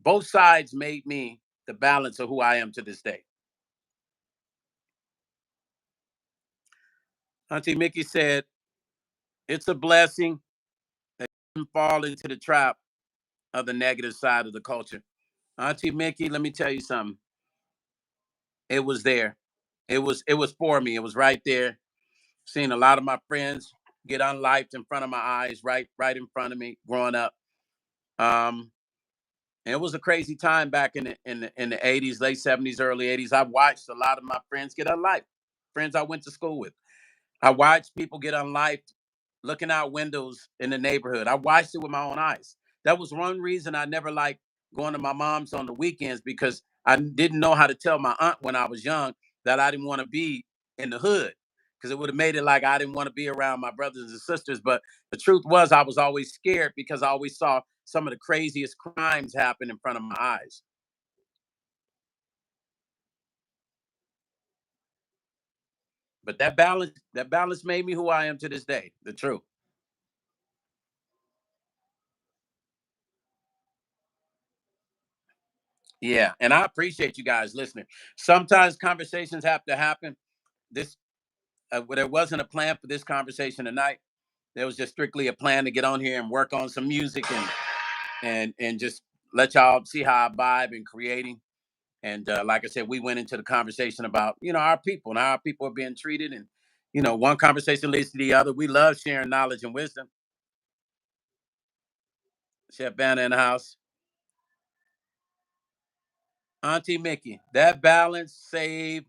S1: Both sides made me the balance of who I am to this day. Auntie Mickey said, it's a blessing that you didn't fall into the trap of the negative side of the culture. Auntie Mickey, let me tell you something. It was there. it was for me. It was right there. Seeing a lot of my friends get unlifed in front of my eyes, right in front of me, growing up. Um, and it was a crazy time back in the 80s, late 70s, early 80s. I watched a lot of my friends get unlifed, friends I went to school with. I watched people get unlifed looking out windows in the neighborhood. I watched it with my own eyes. That was one reason I never liked going to my mom's on the weekends, because I didn't know how to tell my aunt when I was young that I didn't want to be in the hood, because it would have made it like I didn't want to be around my brothers and sisters. But the truth was, I was always scared because I always saw some of the craziest crimes happen in front of my eyes. But that balance made me who I am to this day. The truth. Yeah, and I appreciate you guys listening. Sometimes conversations have to happen. This there wasn't a plan for this conversation tonight. There was just strictly a plan to get on here and work on some music and just let y'all see how I vibe in creating. And like I said, we went into the conversation about our people and how our people are being treated, and one conversation leads to the other. We love sharing knowledge and wisdom. Chef Vanna in the house. Auntie Mickey, that balance saved.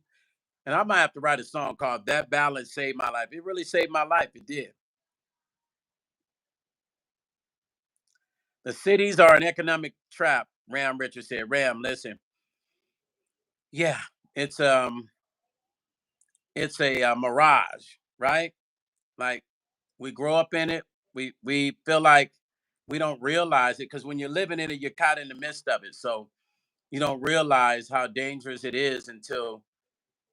S1: And I might have to write a song called "That Balance Saved My Life." It really saved my life. It did. The cities are an economic trap. Ram Richard said. Ram, listen. Yeah, it's a mirage, right? Like, we grow up in it. We feel like we don't realize it, because when you're living in it, you're caught in the midst of it. So you don't realize how dangerous it is until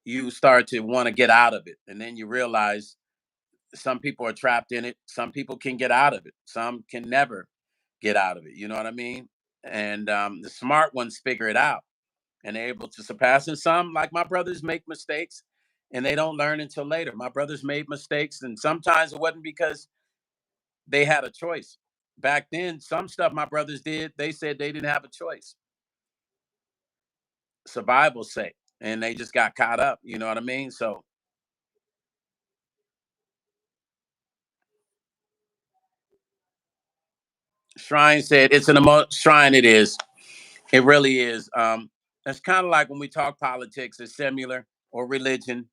S1: you start to want to get out of it, and then you realize some people are trapped in it. Some people can get out of it. Some can never get out of it. You know what I mean? And the smart ones figure it out and they're able to surpass. And some, like my brothers, make mistakes and they don't learn until later. My brothers made mistakes, and sometimes it wasn't because they had a choice. Back then, some stuff my brothers did, they said they didn't have a choice. Survival's sake. And they just got caught up. You know what I mean? So Shrine said it's an Shrine, it is. It really is. It's kind of like when we talk politics, it's similar, or religion.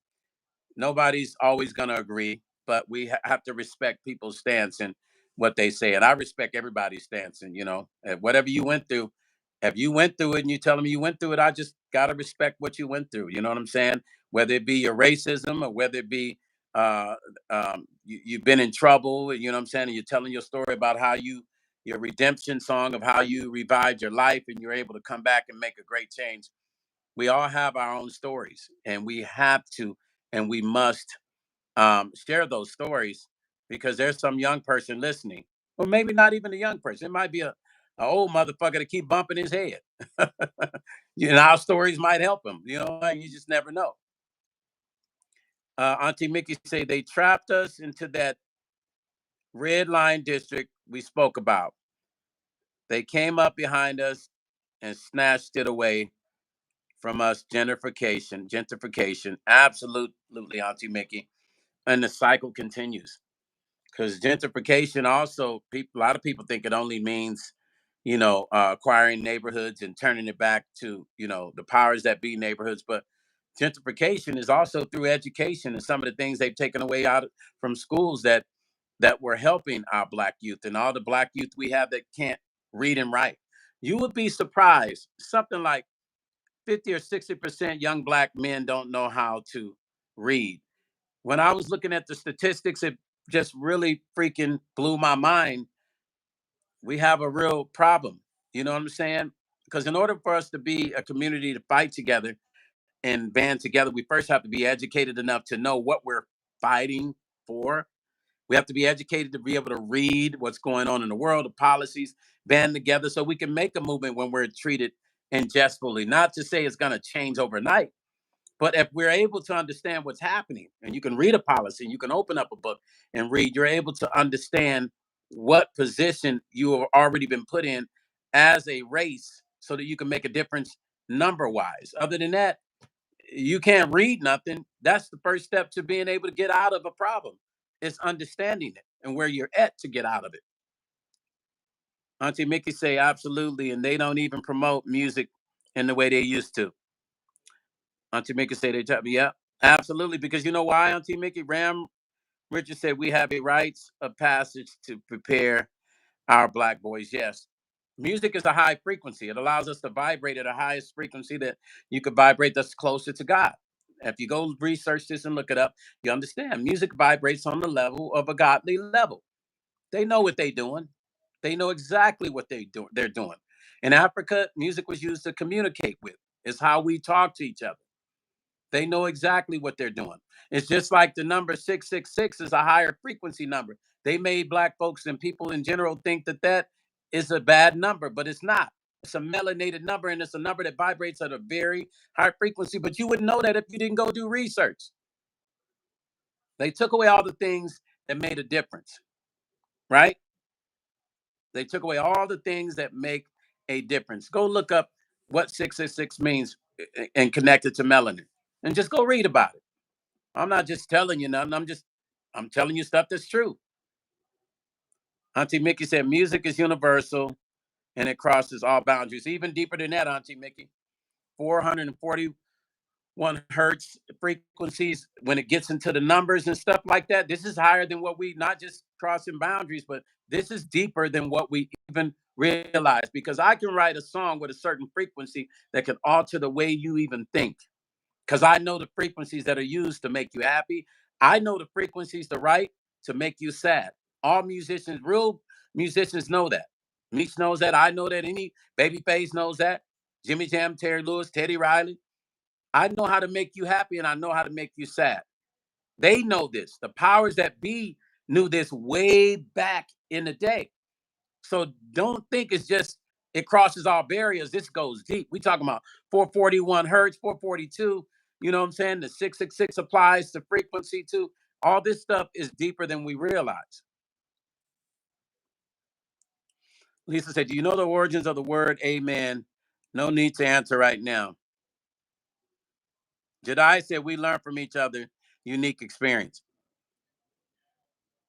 S1: Nobody's always going to agree, but we have to respect people's stance and what they say. And I respect everybody's stance. And, whatever you went through, if you went through it and you tell me you went through it, I just got to respect what you went through. You know what I'm saying? Whether it be your racism or whether it be uh, you've been in trouble, you know what I'm saying? And you're telling your story about how your redemption song of how you revived your life and you're able to come back and make a great change. We all have our own stories, and we have to and we must share those stories, because there's some young person listening, or maybe not even a young person. It might be a old motherfucker to keep bumping his head. Our stories might help him. You just never know. Auntie Mickey say they trapped us into that red line district we spoke about. They came up behind us and snatched it away from us. Gentrification, absolutely, Auntie Mickey, and the cycle continues. Because gentrification also, a lot of people think it only means, acquiring neighborhoods and turning it back to, the powers that be neighborhoods. But gentrification is also through education and some of the things they've taken away out from schools that were helping our Black youth, and all the Black youth we have that can't read and write. You would be surprised. Something like 50 or 60% young Black men don't know how to read. When I was looking at the statistics, it just really freaking blew my mind. We have a real problem. You know what I'm saying? Because in order for us to be a community to fight together and band together, we first have to be educated enough to know what we're fighting for. We have to be educated to be able to read what's going on in the world, the policies, band together so we can make a movement when we're treated unjustly. Not to say it's going to change overnight, but if we're able to understand what's happening, and you can read a policy, and you can open up a book and read, you're able to understand what position you have already been put in as a race so that you can make a difference number wise. Other than that, you can't read nothing. That's the first step to being able to get out of a problem. It's understanding it and where you're at to get out of it. Auntie Mickey say absolutely, and they don't even promote music in the way they used to. Auntie Mickey say they tell me, yeah, absolutely, because you know why, Auntie Mickey? Ram Richard said we have a rites of passage to prepare our black boys. Yes. Music is a high frequency. It allows us to vibrate at the highest frequency that you could vibrate that's closer to God. If you go research this and look it up, you understand music vibrates on the level of a godly level. They know what they're doing. They know exactly what they're doing. In Africa, music was used to communicate with. It's how we talk to each other. They know exactly what they're doing. It's just like the number 666 is a higher frequency number. They made black folks and people in general think that that is a bad number, but it's not. It's a melanated number, and it's a number that vibrates at a very high frequency. But you wouldn't know that if you didn't go do research. They took away all the things that made a difference, right? They took away all the things that make a difference. Go look up what 666 means and connect it to melanin, and just go read about it. I'm not just telling you nothing. I'm telling you stuff that's true. Auntie Mickey said music is universal and it crosses all boundaries. Even deeper than that, Auntie Mickey. 441 hertz frequencies, when it gets into the numbers and stuff like that, this is higher than what we, not just crossing boundaries, but this is deeper than what we even realize. Because I can write a song with a certain frequency that can alter the way you even think. Because I know the frequencies that are used to make you happy. I know the frequencies to write to make you sad. All musicians, real musicians, know that. Meech knows that. I know that. Any Babyface knows that. Jimmy Jam, Terry Lewis, Teddy Riley. I know how to make you happy and I know how to make you sad. They know this. The powers that be knew this way back in the day. So don't think it's just it crosses all barriers. This goes deep. We talking about 441 hertz, 442. You know what I'm saying? The 666 applies to frequency too. All this stuff is deeper than we realize. Lisa said, "Do you know the origins of the word amen?" No need to answer right now. Jedi said, "We learn from each other. Unique experience."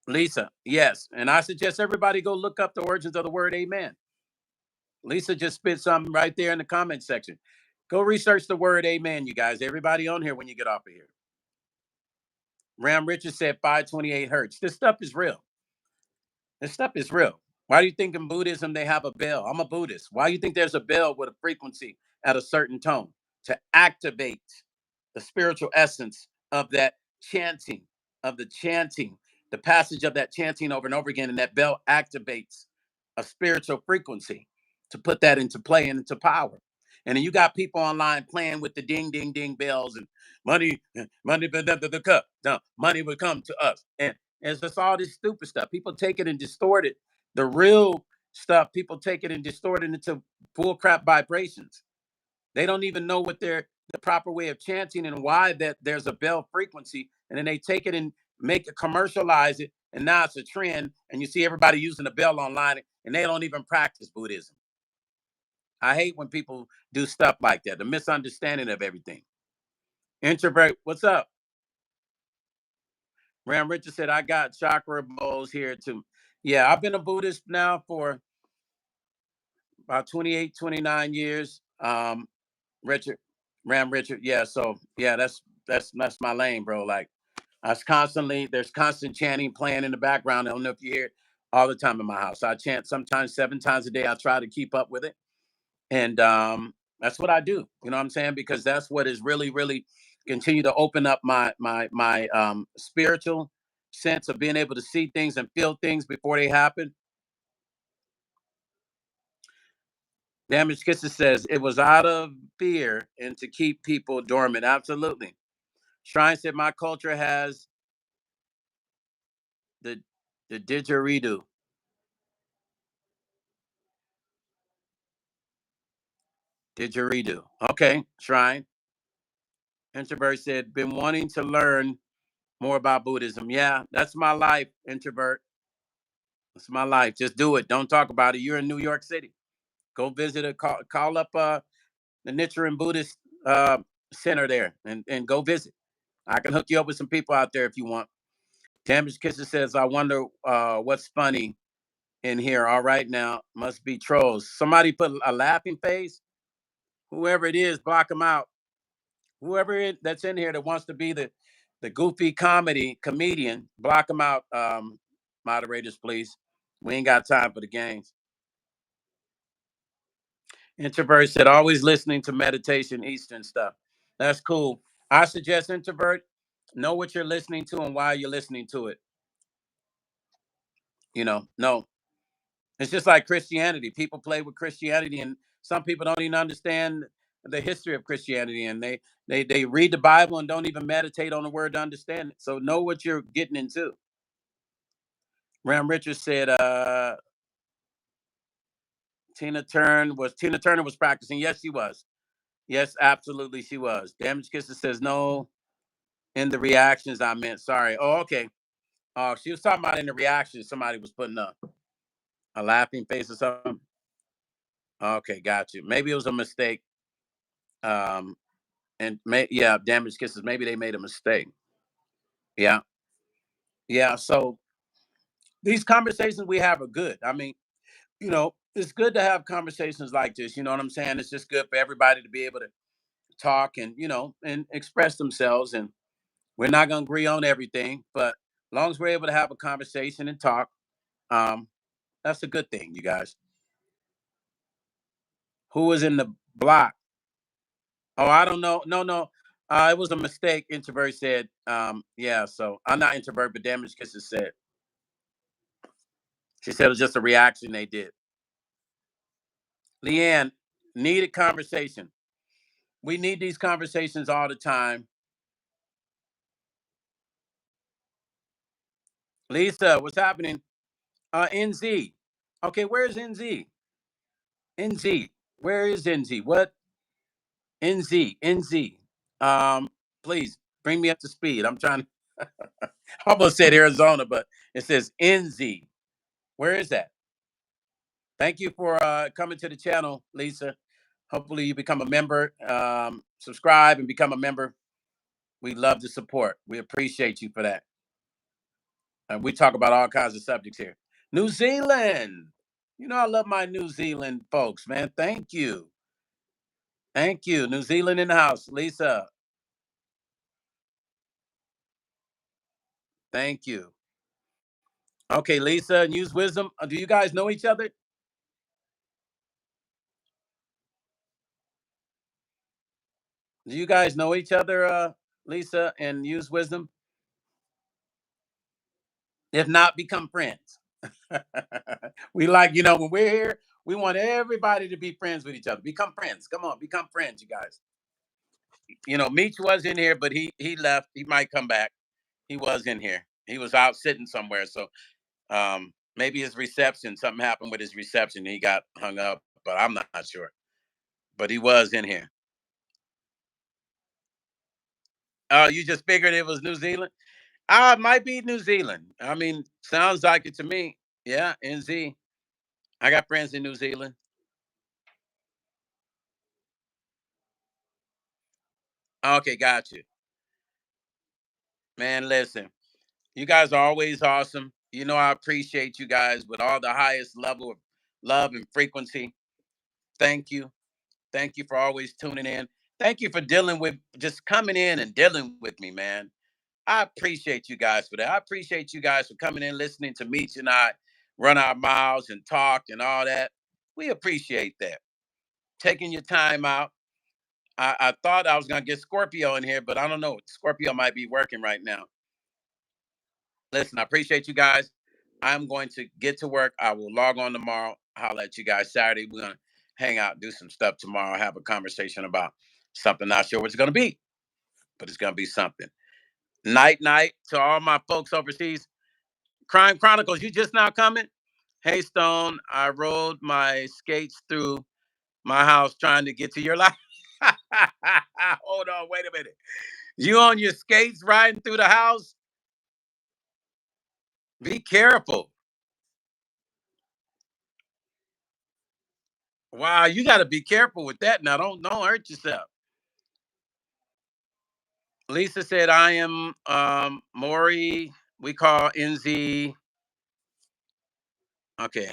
S1: Lisa, yes. And I suggest everybody go look up the origins of the word amen. Lisa just spit something right there in the comment section. Go research the word amen, you guys. Everybody on here when you get off of here. Ram Richards said 528 hertz. This stuff is real. This stuff is real. Why do you think in Buddhism they have a bell? I'm a Buddhist. Why do you think there's a bell with a frequency at a certain tone? To activate the spiritual essence of that chanting, the passage of that chanting over and over again, and that bell activates a spiritual frequency to put that into play and into power. And then you got people online playing with the ding, ding, ding bells and money, money, the cup, money will come to us. And it's just all this stupid stuff. People take it and distort it. The real stuff, people take it and distort it into bull crap vibrations. They don't even know what the proper way of chanting and why that there's a bell frequency. And then they take it and make it commercialize it. And now it's a trend. And you see everybody using the bell online and they don't even practice Buddhism. I hate when people do stuff like that, the misunderstanding of everything. Introvert, what's up? Ram Richard said, I got chakra bowls here too. Yeah, I've been a Buddhist now for about 28, 29 years. Richard, Ram Richard. Yeah, so yeah, that's my lane, bro. Like there's constant chanting playing in the background. I don't know if you hear it all the time in my house. I chant sometimes 7 times a day. I try to keep up with it. And that's what I do. You know what I'm saying? Because that's what is really, really continue to open up my spiritual sense of being able to see things and feel things before they happen. Damage Kisses says it was out of fear and to keep people dormant. Absolutely. Shrine said my culture has the didgeridoo. Didgeridoo. Okay, Shrine. Introvert said, been wanting to learn more about Buddhism. Yeah, that's my life, Introvert. That's my life. Just do it. Don't talk about it. You're in New York City. Go visit call up the Nichiren Buddhist center there and go visit. I can hook you up with some people out there if you want. Damage Kisser says, I wonder what's funny in here. All right, now must be trolls. Somebody put a laughing face. Whoever it is, block them out. Whoever that's in here that wants to be the goofy comedian, block them out. Moderators, please. We ain't got time for the games. Introvert said, always listening to meditation, Eastern stuff. That's cool. I suggest introvert, know what you're listening to and why you're listening to it. No. It's just like Christianity. People play with Christianity, and some people don't even understand the history of Christianity, and they read the Bible and don't even meditate on the word to understand it. So know what you're getting into. Ram Richards said, Tina Turner was practicing. Yes, she was. Yes, absolutely, she was. Damage Kisser says no. In the reactions, I meant sorry. Oh, okay. Oh, she was talking about in the reactions. Somebody was putting up a laughing face or something. Okay, got you. Maybe it was a mistake. And yeah, Damage Kisses. Maybe they made a mistake. Yeah, yeah. So these conversations we have are good. I mean, it's good to have conversations like this. You know what I'm saying? It's just good for everybody to be able to talk and and express themselves. And we're not gonna agree on everything, but as long as we're able to have a conversation and talk, um, that's a good thing, you guys. Who was in the block? Oh, I don't know. No. It was a mistake. Introvert said, yeah, so I'm not introvert, but Damage Kisses said. She said it was just a reaction they did. Leanne, needed conversation. We need these conversations all the time. Lisa, what's happening? NZ. Okay, where's NZ? NZ. Where is NZ? What? NZ. NZ. Please bring me up to speed. I'm trying to I almost said Arizona, but it says NZ. Where is that? Thank you for coming to the channel, Lisa. Hopefully you become a member, subscribe and become a member. We love the support. We appreciate you for that. And we talk about all kinds of subjects here. New Zealand. I love my New Zealand folks, man. Thank you. Thank you. New Zealand in the house. Lisa, thank you. Okay, Lisa and Use Wisdom. Do you guys know each other? Do you guys know each other, Lisa and Use Wisdom? If not, become friends. We like, when we're here, we want everybody to be friends with each other. Become friends. Come on, become friends, you guys. Meech was in here, but he left. He might come back. He was in here. He was out sitting somewhere. So maybe his reception, something happened with his reception. He got hung up, but I'm not sure. But he was in here. Oh, you just figured it was New Zealand? It might be New Zealand. I mean, sounds like it to me. Yeah, NZ. I got friends in New Zealand. Okay, got you. Man, listen, you guys are always awesome. I appreciate you guys with all the highest level of love and frequency. Thank you. Thank you for always tuning in. Thank you for dealing with just coming in and dealing with me, man. I appreciate you guys for that. I appreciate you guys for coming in, listening to Meech and I run our mouths and talk and all that. We appreciate that. Taking your time out. I thought I was going to get Scorpio in here, but I don't know. Scorpio might be working right now. Listen, I appreciate you guys. I'm going to get to work. I will log on tomorrow. I'll let you guys Saturday. We're going to hang out, do some stuff tomorrow, have a conversation about something. Not sure what it's going to be, but it's going to be something. Night, night to all my folks overseas. Crime Chronicles, you just now coming? Hey, Stone, I rode my skates through my house trying to get to your life. Hold on, wait a minute. You on your skates riding through the house? Be careful. Wow, you got to be careful with that now. Don't hurt yourself. Lisa said, I am Maury. We call NZ. Okay.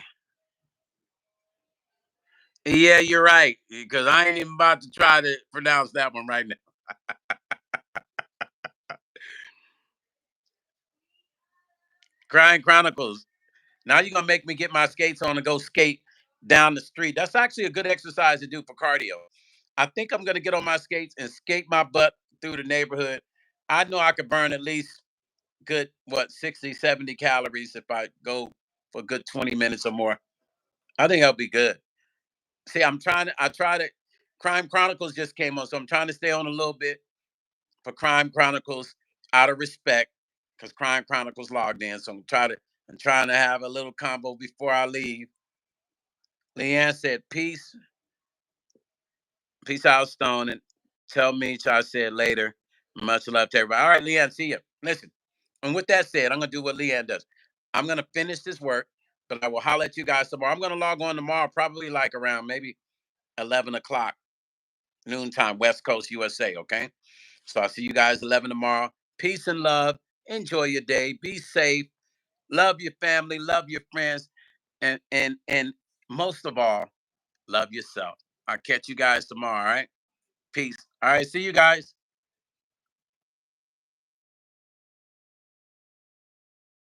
S1: Yeah, you're right. Because I ain't even about to try to pronounce that one right now. Crying Chronicles. Now you're gonna make me get my skates on and go skate down the street. That's actually a good exercise to do for cardio. I think I'm gonna get on my skates and skate my butt through the neighborhood. I know I could burn at least good 60, 70 calories if I go for a good 20 minutes or more. I think that'll be good. See, I try to Crime Chronicles just came on, so I'm trying to stay on a little bit for Crime Chronicles out of respect, because Crime Chronicles logged in. So I'm trying to have a little combo before I leave. Leanne said, peace. Peace out, Stone. And tell me, I said later. Much love to everybody. All right, Leanne, see you. Listen. And with that said, I'm gonna do what Leanne does. I'm gonna finish this work, but I will holler at you guys tomorrow. I'm gonna log on tomorrow, probably like around maybe 11 o'clock noontime, West Coast USA. Okay. So I'll see you guys 11 tomorrow. Peace and love. Enjoy your day. Be safe. Love your family. Love your friends. And most of all, love yourself. I'll catch you guys tomorrow. All right. Peace. All right. See you guys.